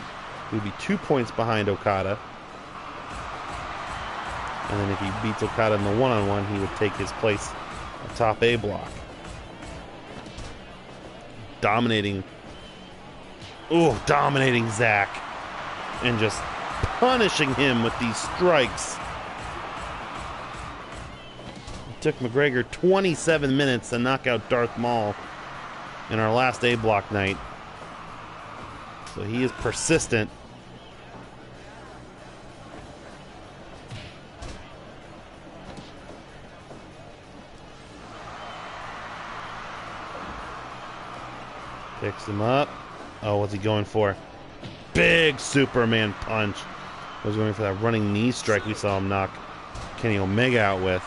[SPEAKER 1] he would be 2 points behind Okada. And then if he beats Okada in the one-on-one, he would take his place atop A block. Dominating. Oh, dominating Zach. And just punishing him with these strikes. Took McGregor 27 minutes to knock out Darth Maul in our last A block night. So he is persistent. Picks him up. Oh, what's he going for? Big Superman punch. I was going for that running knee strike we saw him knock Kenny Omega out with.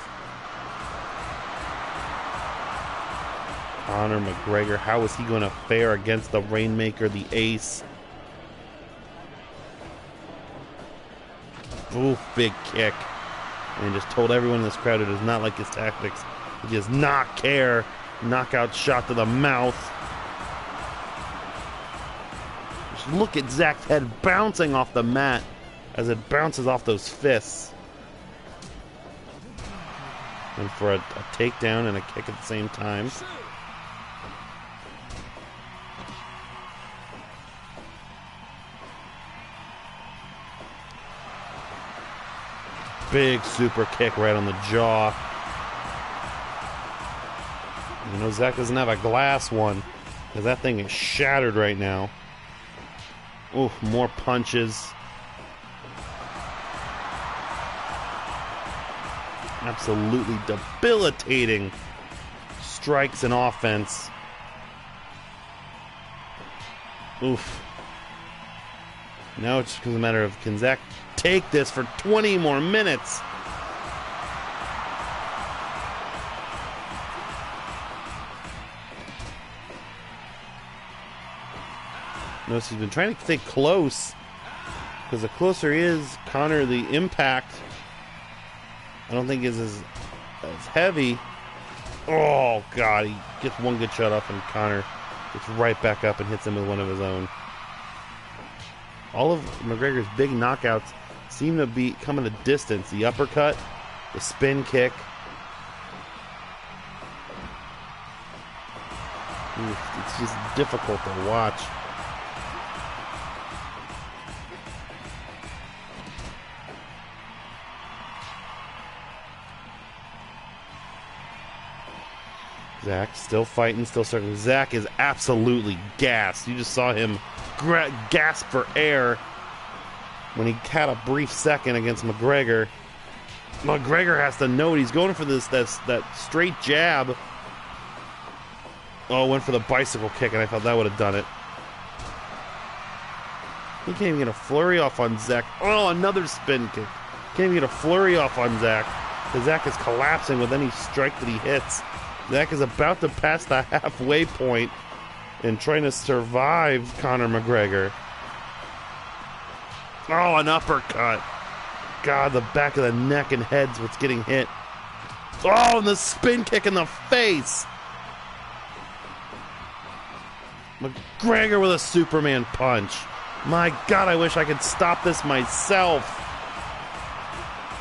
[SPEAKER 1] Conor McGregor, how is he going to fare against the Rainmaker, the Ace? Ooh, big kick. And just told everyone in this crowd who does not like his tactics, he does not care. Knockout shot to the mouth. Just look at Zach's head bouncing off the mat as it bounces off those fists. And for a takedown and a kick at the same time. Big super kick right on the jaw. You know, Zach doesn't have a glass one because that thing is shattered right now. Ooh, more punches. Absolutely debilitating strikes and offense. Oof. Now it's just a matter of, can Zach take this for 20 more minutes? Notice he's been trying to stay close, because the closer he is, Conor, the impact I don't think is as heavy. Oh god, he gets one good shot off and Conor gets right back up and hits him with one of his own. All of McGregor's big knockouts seem to be coming a distance. The uppercut, the spin kick. It's just difficult to watch. Zach still fighting, still struggling. Zach is absolutely gassed. You just saw him gasp for air when he had a brief second against McGregor. McGregor has to know it. He's going for that straight jab. Oh, went for the bicycle kick, and I thought that would have done it. He can't even get a flurry off on Zach. Oh, another spin kick. Can't even get a flurry off on Zach, because Zach is collapsing with any strike that he hits. Zach is about to pass the halfway point and trying to survive Conor McGregor. Oh, an uppercut. God, the back of the neck and head's what's getting hit. Oh, and the spin kick in the face. McGregor with a Superman punch. My God, I wish I could stop this myself.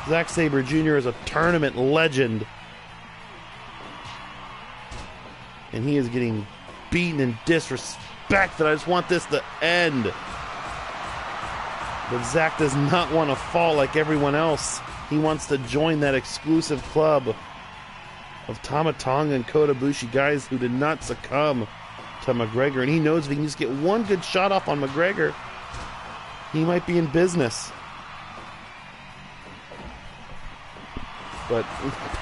[SPEAKER 1] Zack Sabre Jr. is a tournament legend. And he is getting beaten and disrespected. I just want this to end. But Zack does not want to fall like everyone else. He wants to join that exclusive club of Tama Tonga and Kota Ibushi, guys who did not succumb to McGregor. And he knows if he can just get one good shot off on McGregor, he might be in business. But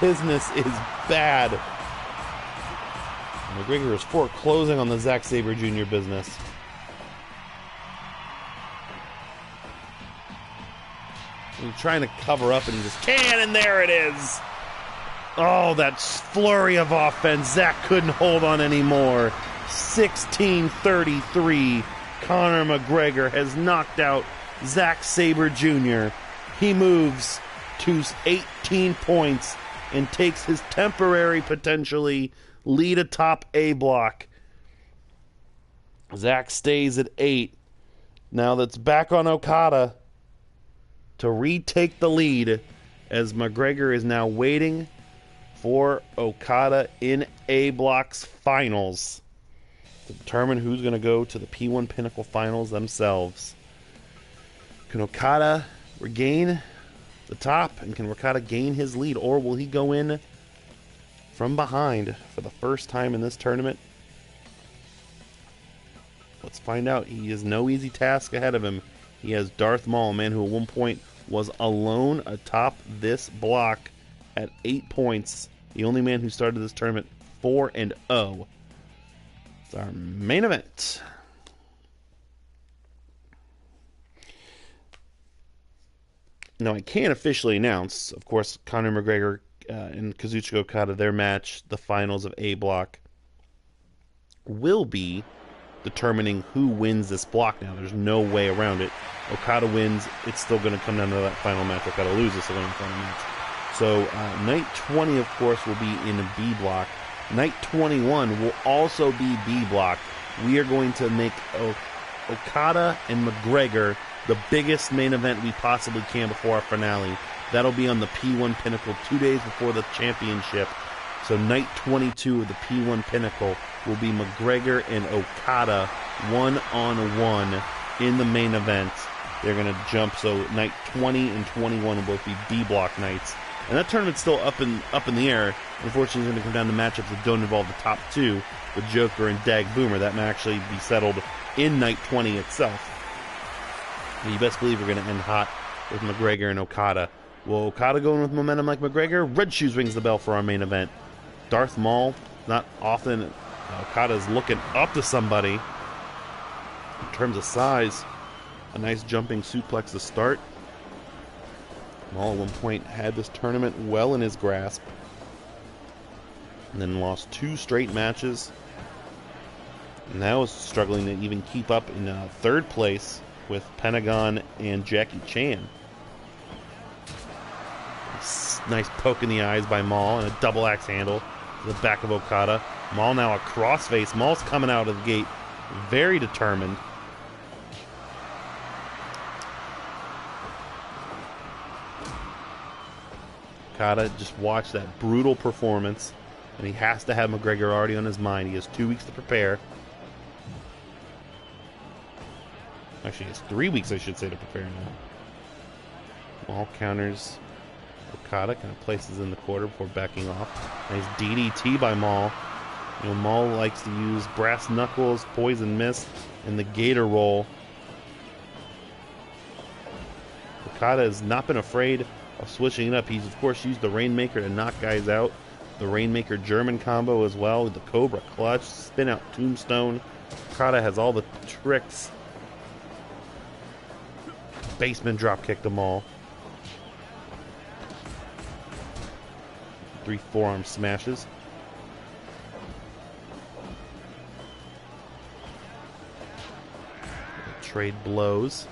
[SPEAKER 1] business is bad. McGregor is foreclosing on the Zack Sabre Jr. business. He's trying to cover up and he just can, and there it is. Oh, that flurry of offense. Zack couldn't hold on anymore. 16-33. Conor McGregor has knocked out Zack Sabre Jr. He moves to 18 points and takes his temporary, potentially, lead atop A block. Zack stays at 8. Now that's back on Okada to retake the lead as McGregor is now waiting for Okada in A block's finals to determine who's going to go to the P1 Pinnacle finals themselves. Can Okada regain the top, and can Okada gain his lead, or will he go in from behind for the first time in this tournament? Let's find out. He has no easy task ahead of him. He has Darth Maul, a man who at one point was alone atop this block at 8 points. The only man who started this tournament 4-0. It's our main event. Now, I can't officially announce, of course, Conor McGregor and Kazuchika Okada, their match, the finals of A block, will be determining who wins this block now. There's no way around it. Okada wins, it's still going to come down to that final match. Okada loses, it's still going to come down to the final match. So, night 20, of course, will be in a B block. Night 21 will also be B block. We are going to make Okada and McGregor the biggest main event we possibly can before our finale. That'll be on the P1 Pinnacle 2 days before the championship. So night 22 of the P1 Pinnacle will be McGregor and Okada one-on-one in the main event. They're going to jump, so night 20 and 21 will both be B block nights. And that tournament's still up in the air. Unfortunately, it's going to come down to matchups that don't involve the top two, with Joker and Dag Boomer. That may actually be settled in night 20 itself. And you best believe we're going to end hot with McGregor and Okada. Will Okada go in with momentum like McGregor? Red Shoes rings the bell for our main event. Darth Maul, not often Okada's looking up to somebody. In terms of size, a nice jumping suplex to start. Maul at one point had this tournament well in his grasp, and then lost 2 straight matches. And now is struggling to even keep up in third place with Pentagon and Jackie Chan. Nice poke in the eyes by Maul and a double axe handle to the back of Okada. Maul now a crossface. Maul's coming out of the gate very determined. Okada just watched that brutal performance, and he has to have McGregor already on his mind. He has 2 weeks to prepare. Actually, it's 3 weeks, I should say, to prepare now. Maul counters Okada, kind of places in the quarter before backing off. Nice DDT by Maul. You know, Maul likes to use brass knuckles, poison mist, and the gator roll. Okada has not been afraid of switching it up. He's, of course, used the Rainmaker to knock guys out. The Rainmaker German combo as well, with the Cobra Clutch, spin out Tombstone. Okada has all the tricks. Basement drop kick to Maul. 3 forearm smashes. Trade blows.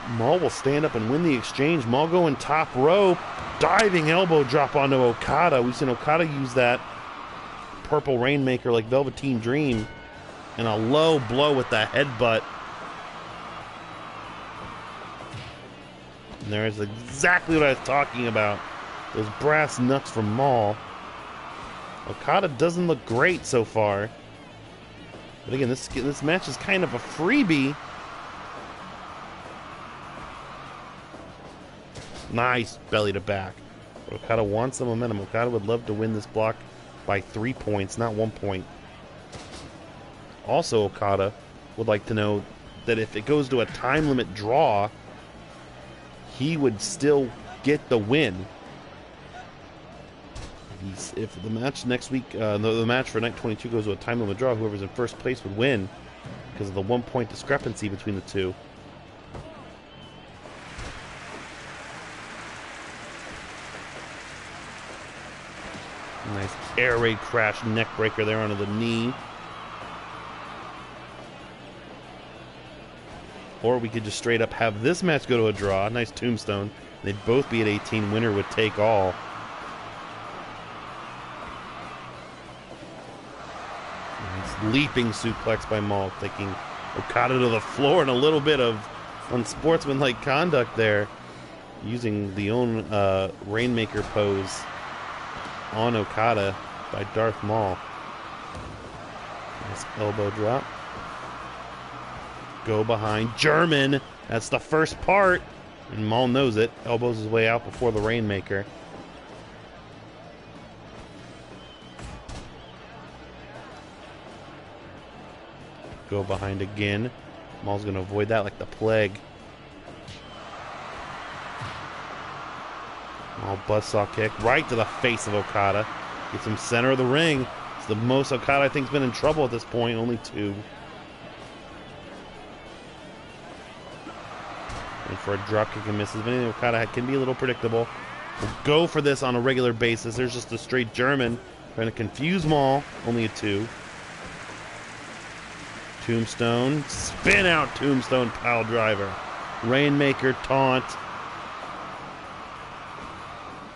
[SPEAKER 1] Maul will stand up and win the exchange. Maul going top rope. Diving elbow drop onto Okada. We've seen Okada use that purple Rainmaker like Velveteen Dream. And a low blow with the headbutt. And there's exactly what I was talking about. Those brass nuts from Maul. Okada doesn't look great so far. But again, this match is kind of a freebie. Nice belly to back. Okada wants the momentum. Okada would love to win this block by 3 points, not 1 point. Also, Okada would like to know that if it goes to a time limit draw, he would still get the win. If the match next week, the match for night 22 goes to a time limit draw, whoever's in first place would win because of the 1 point discrepancy between the two. Nice air raid crash neck breaker there onto the knee. Or we could just straight up have this match go to a draw. Nice tombstone. They'd both be at 18. Winner would take all. Nice leaping suplex by Maul, taking Okada to the floor, and a little bit of unsportsmanlike conduct there, using the own Rainmaker pose on Okada by Darth Maul. Nice elbow drop. Go behind German. That's the first part. And Maul knows it. Elbows his way out before the Rainmaker. Go behind again. Maul's going to avoid that like the plague. Maul buzzsaw kick right to the face of Okada. Gets him center of the ring. It's the most Okada I think's been in trouble at this point. Only 2. And for a dropkick and misses. If anything, Okada can be a little predictable. We'll go for this on a regular basis. There's just a straight German trying to confuse Maul. Only a 2. Tombstone. Spin out Tombstone pile driver. Rainmaker taunt.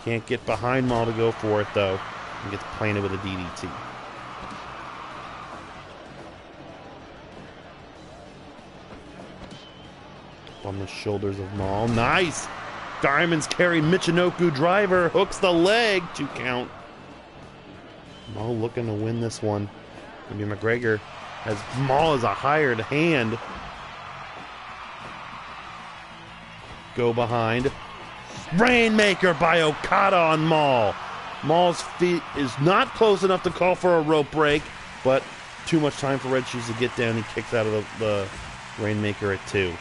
[SPEAKER 1] Can't get behind Maul to go for it though. And gets planted with a DDT. On the shoulders of Maul. Nice! Diamonds carry Michinoku driver. Hooks the leg. 2 count. Maul looking to win this one. Maybe McGregor has Maul as a hired hand. Go behind. Rainmaker by Okada on Maul. Maul's feet is not close enough to call for a rope break, but too much time for Red Shoes to get down. He kicks out of the Rainmaker at 2.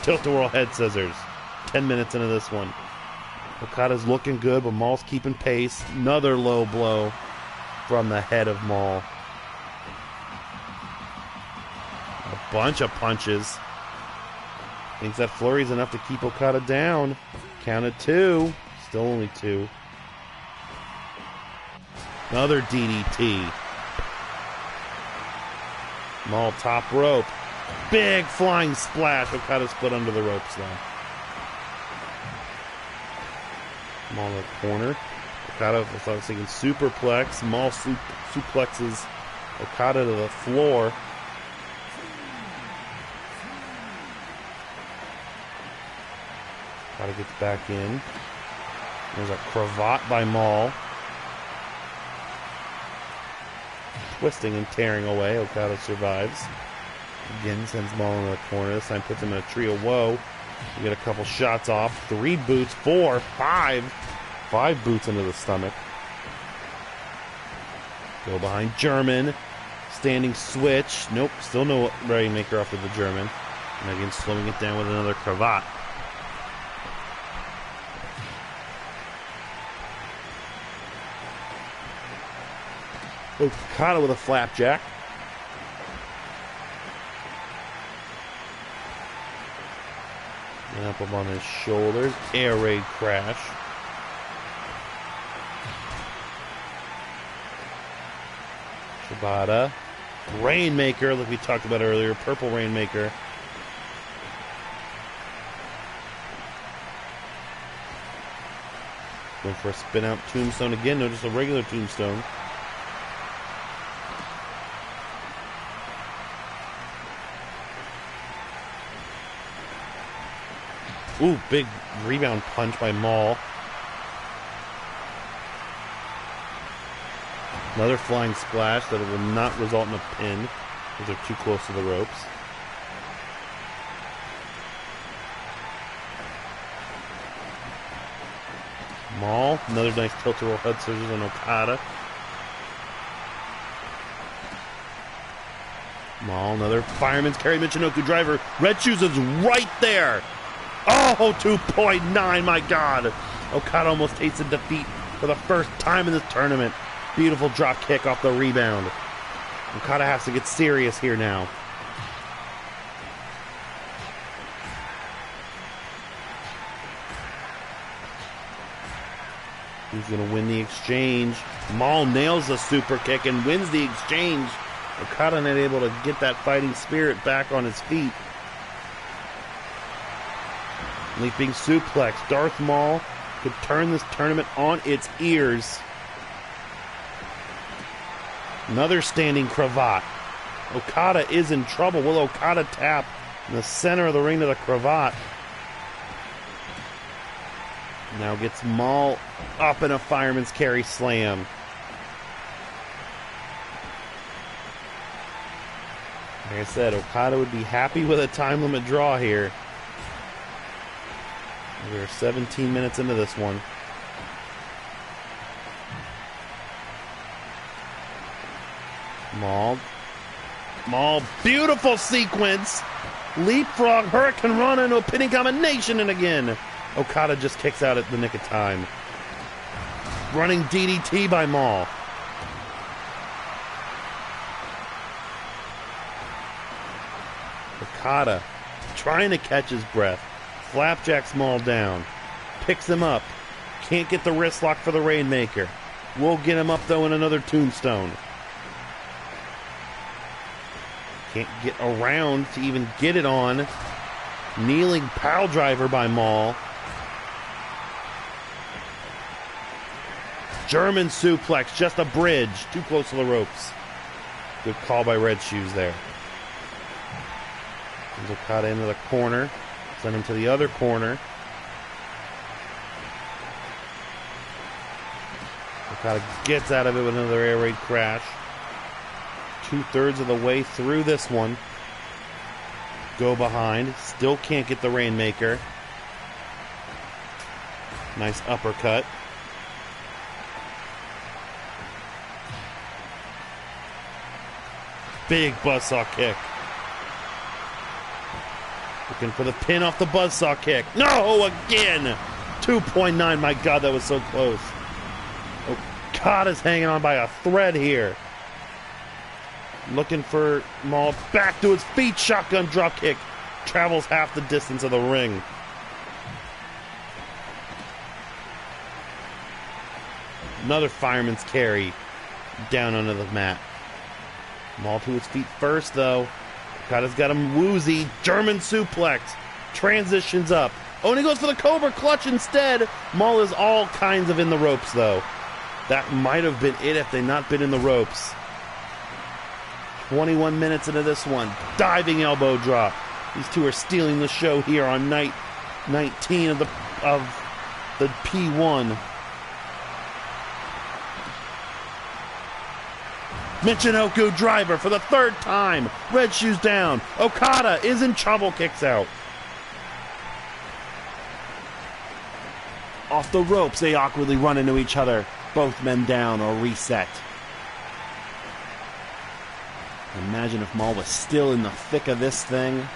[SPEAKER 1] Tilt-a-whirl head scissors. 10 minutes into this one. Okada's looking good, but Maul's keeping pace. Another low blow from the head of Maul. A bunch of punches. Thinks that flurry's enough to keep Okada down. Count at 2. Still only 2. Another DDT. Maul top rope. Big flying splash. Okada split under the ropes now. Maul in the corner. Okada, I was thinking superplex. Maul suplexes Okada to the floor. Okada gets back in. There's a cravat by Maul. Twisting and tearing away. Okada survives. Again, sends Maul in the corner. This time puts him in a tree of woe. You get a couple shots off. 3 boots, 4, 5. 5 boots into the stomach. Go behind German. Standing switch. Nope, still no Rainmaker off of the German. And again, slowing it down with another cravat. Okada with a flapjack. And up on his shoulders. Air raid crash. Shibata. Rainmaker, like we talked about earlier. Purple Rainmaker. Going for a spin out tombstone again. No, just a regular tombstone. Ooh, big rebound punch by Maul. Another flying splash that will not result in a pin because they're too close to the ropes. Maul, another nice tilt-a-roll head scissors on Okada. Maul, another fireman's carry Michinoku driver. Red Shoes is right there. Oh, 2.9, my God. Okada almost tasted defeat for the first time in this tournament. Beautiful drop kick off the rebound. Okada has to get serious here now. He's going to win the exchange. Maul nails the super kick and wins the exchange. Okada not able to get that fighting spirit back on his feet. Leaping suplex. Darth Maul could turn this tournament on its ears. Another standing cravat. Okada is in trouble. Will Okada tap in the center of the ring to the cravat? Now gets Maul up in a fireman's carry slam. Like I said, Okada would be happy with a time limit draw here. We're 17 minutes into this one. Maul, beautiful sequence. Leapfrog, Hurricane Run into a pinning combination, and again, Okada just kicks out at the nick of time. Running DDT by Maul. Okada trying to catch his breath. Flapjacks Maul down. Picks him up. Can't get the wrist lock for the Rainmaker. We'll get him up, though, in another tombstone. Can't get around to even get it on. Kneeling pile driver by Maul. German suplex, just a bridge. Too close to the ropes. Good call by Red Shoes there. Sends Okada into the corner. Send him to the other corner. Okada gets out of it with another air raid crash. 2/3 of the way through this one. Go behind. Still can't get the Rainmaker. Nice uppercut. Big buzzsaw kick. Looking for the pin off the buzzsaw kick. No, again! 2.9, my God, that was so close. Okada's hanging on by a thread here. Looking for Maul back to his feet. Shotgun drop kick. Travels half the distance of the ring. Another fireman's carry down under the mat. Maul to his feet first, though. Okada's got him woozy. German suplex. Transitions up. Oh, and he goes for the Cobra Clutch instead. Maul is all kinds of in the ropes, though. That might have been it if they'd not been in the ropes. 21 minutes into this one. Diving elbow drop. These two are stealing the show here on night 19 of the P1. Michinoku driver for the third time. Red Shoes down. Okada is in trouble. Kicks out. Off the ropes, they awkwardly run into each other. Both men down or reset. Imagine if Maul was still in the thick of this thing.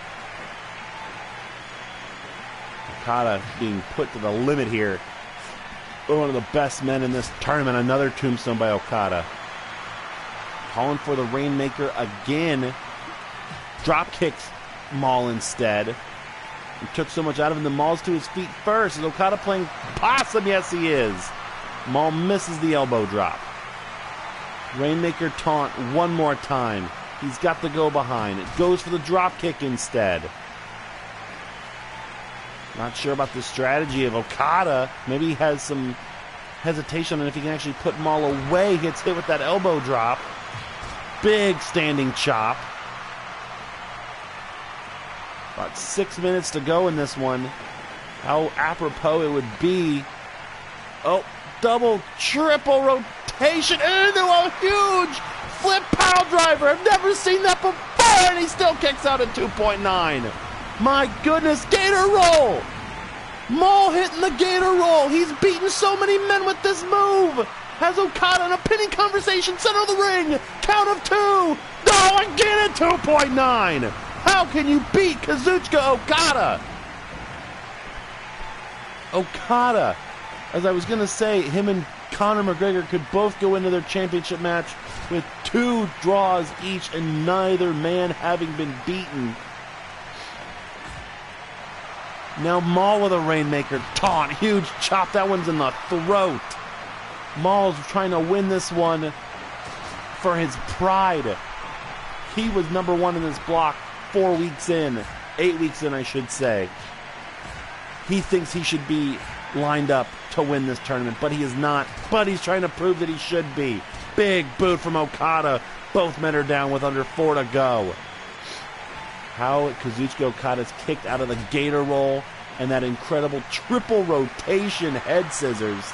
[SPEAKER 1] Okada being put to the limit here. One of the best men in this tournament. Another tombstone by Okada. Calling for the Rainmaker again. Drop kicks Maul instead. He took so much out of him. The Maul's to his feet first. Is Okada playing possum? Yes, he is. Maul misses the elbow drop. Rainmaker taunt one more time. He's got the go behind. It goes for the drop kick instead. Not sure about the strategy of Okada. Maybe he has some hesitation on if he can actually put Maul away. Gets hit with that elbow drop. Big standing chop. About 6 minutes to go in this one. How apropos it would be. Oh, double, triple rotation into a huge flip pile driver. I've never seen that before, and he still kicks out at 2.9. My goodness, gator roll. Maul hitting the gator roll. He's beaten so many men with this move. Has Okada in a pinning conversation, center of the ring. Count of 2. No, again at 2.9. How can you beat Kazuchika Okada? Okada, as I was going to say, him and Conor McGregor could both go into their championship match with 2 draws each and neither man having been beaten. Now Maul with a Rainmaker taunt. Huge chop. That one's in the throat. Maul's trying to win this one for his pride. He was number 1 in this block 4 weeks in. 8 weeks in, I should say. He thinks he should be lined up to win this tournament, but he is not. But he's trying to prove that he should be. Big boot from Okada. Both men are down with under 4 to go. How Kazuchika Okada's kicked out of the gator roll and that incredible triple rotation head scissors,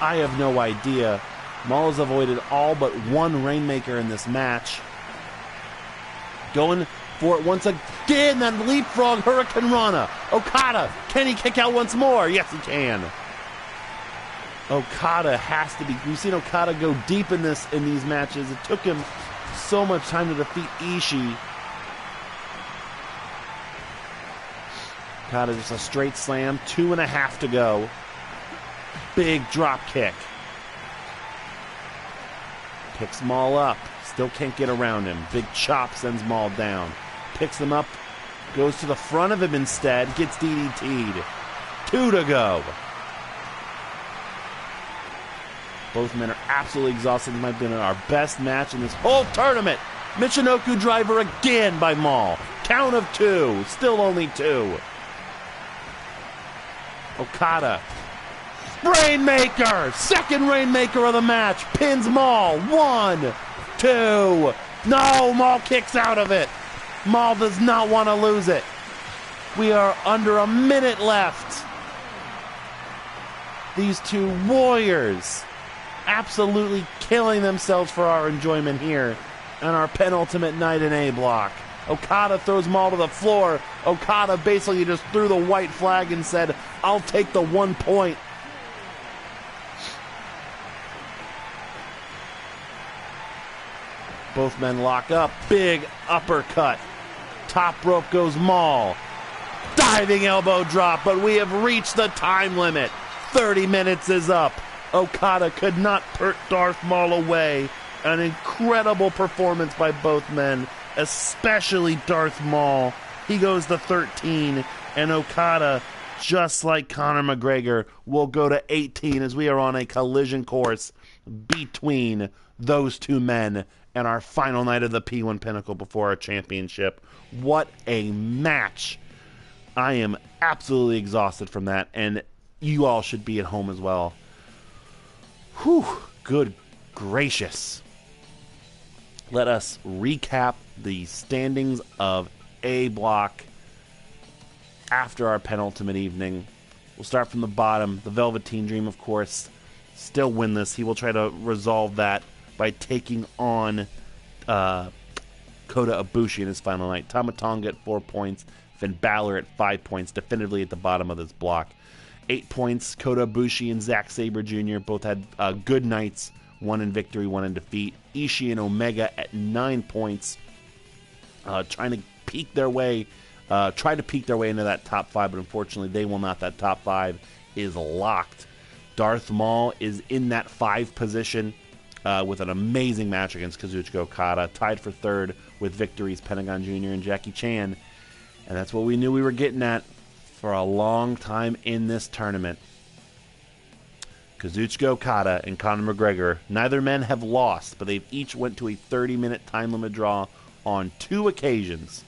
[SPEAKER 1] I have no idea. Maul has avoided all but 1 Rainmaker in this match. Going for it once again, that leapfrog Hurricane Rana. Okada, can he kick out once more? Yes, he can. Okada has to be. We've seen Okada go deep in these matches. It took him so much time to defeat Ishii. Okada just a straight slam, 2.5 to go. Big drop kick. Picks Maul up. Still can't get around him. Big chop sends Maul down. Picks him up. Goes to the front of him instead. Gets DDT'd. 2 to go. Both men are absolutely exhausted. It might have been our best match in this whole tournament. Michinoku driver again by Maul. Count of 2. Still only 2. Okada. Rainmaker! Second Rainmaker of the match. Pins Maul. 1, 2. No, Maul kicks out of it. Maul does not want to lose it. We are under a minute left. These 2 warriors absolutely killing themselves for our enjoyment here on our penultimate night in A block. Okada throws Maul to the floor. Okada basically just threw the white flag and said, I'll take the 1 point. Both men lock up. Big uppercut. Top rope goes Maul. Diving elbow drop, but we have reached the time limit. 30 minutes is up. Okada could not put Darth Maul away. An incredible performance by both men, especially Darth Maul. He goes to 13, and Okada, just like Conor McGregor, will go to 18 as we are on a collision course between those 2 men and our final night of the P1 Pinnacle before our championship. What a match. I am absolutely exhausted from that, and you all should be at home as well. Whew, good gracious. Let us recap the standings of A block after our penultimate evening. We'll start from the bottom. The Velveteen Dream, of course, still winless. He will try to resolve that by taking on Kota Ibushi in his final night. Tama Tonga at 4 points. Finn Balor at 5 points, definitively at the bottom of this block. 8 points, Kota Ibushi and Zack Sabre Jr. both had good nights. 1 in victory, 1 in defeat. Ishii and Omega at 9 points. Trying to peek their way into that top 5, but unfortunately they will not. That top 5 is locked. Darth Maul is in that 5 position with an amazing match against Kazuchika Okada. Tied for 3rd with victories Pentagon Jr. and Jackie Chan. And that's what we knew we were getting at for a long time in this tournament. Kazuchika Okada and Conor McGregor, neither men have lost, but they've each went to a 30-minute time limit draw on 2 occasions.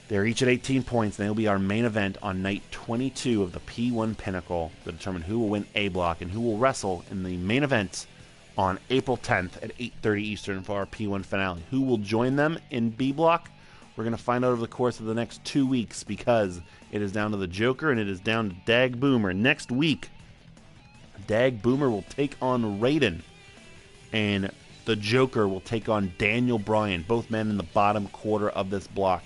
[SPEAKER 1] They're each at 18 points, and they'll be our main event on night 22 of the P1 Pinnacle to determine who will win A Block and who will wrestle in the main event on April 10th at 8:30 Eastern for our P1 finale. Who will join them in B Block? We're going to find out over the course of the next 2 weeks, because it is down to the Joker and it is down to Dag Boomer. Next week, Dag Boomer will take on Raiden, and the Joker will take on Daniel Bryan, both men in the bottom quarter of this block.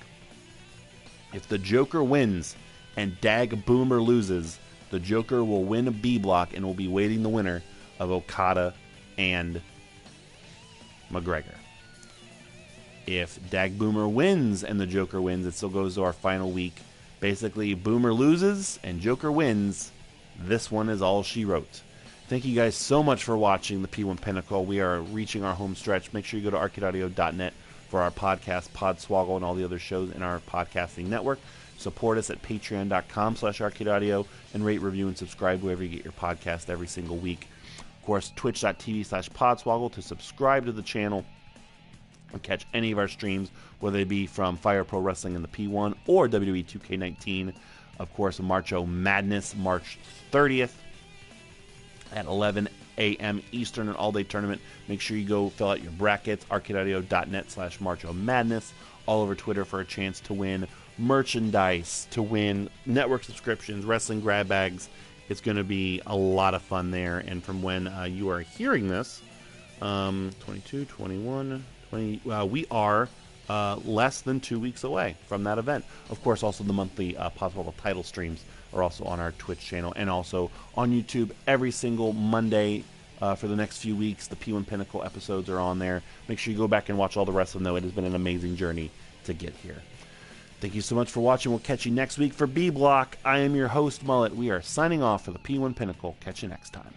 [SPEAKER 1] If the Joker wins and Dag Boomer loses, the Joker will win a B block and will be waiting the winner of Okada and McGregor. If Dag Boomer wins and the Joker wins, it still goes to our final week. Basically, Boomer loses and Joker wins. This one is all she wrote. Thank you guys so much for watching the P1 Pinnacle. We are reaching our home stretch. Make sure you go to arcadeaudio.net for our podcast, Podswoggle, and all the other shows in our podcasting network. Support us at patreon.com/arcadeaudio and rate, review, and subscribe wherever you get your podcast every single week. Of course, twitch.tv/Podswoggle to subscribe to the channel and catch any of our streams, whether they be from Fire Pro Wrestling in the P1 or WWE 2K19. Of course, Marcho Madness, March 30th at 11 a.m. Eastern, an all-day tournament. Make sure you go fill out your brackets, arcadeaudio.net/Marcho Madness, all over Twitter for a chance to win merchandise, to win network subscriptions, wrestling grab bags. It's going to be a lot of fun there. And from when you are hearing this, 22, 21, 20, we are less than 2 weeks away from that event. Of course, also the monthly Podswoggle title streams are also on our Twitch channel and also on YouTube every single Monday for the next few weeks. The P1 Pinnacle episodes are on there. Make sure you go back and watch all the rest of them, though. It has been an amazing journey to get here. Thank you so much for watching. We'll catch you next week for B Block. I am your host, Mullet. We are signing off for the P1 Pinnacle. Catch you next time.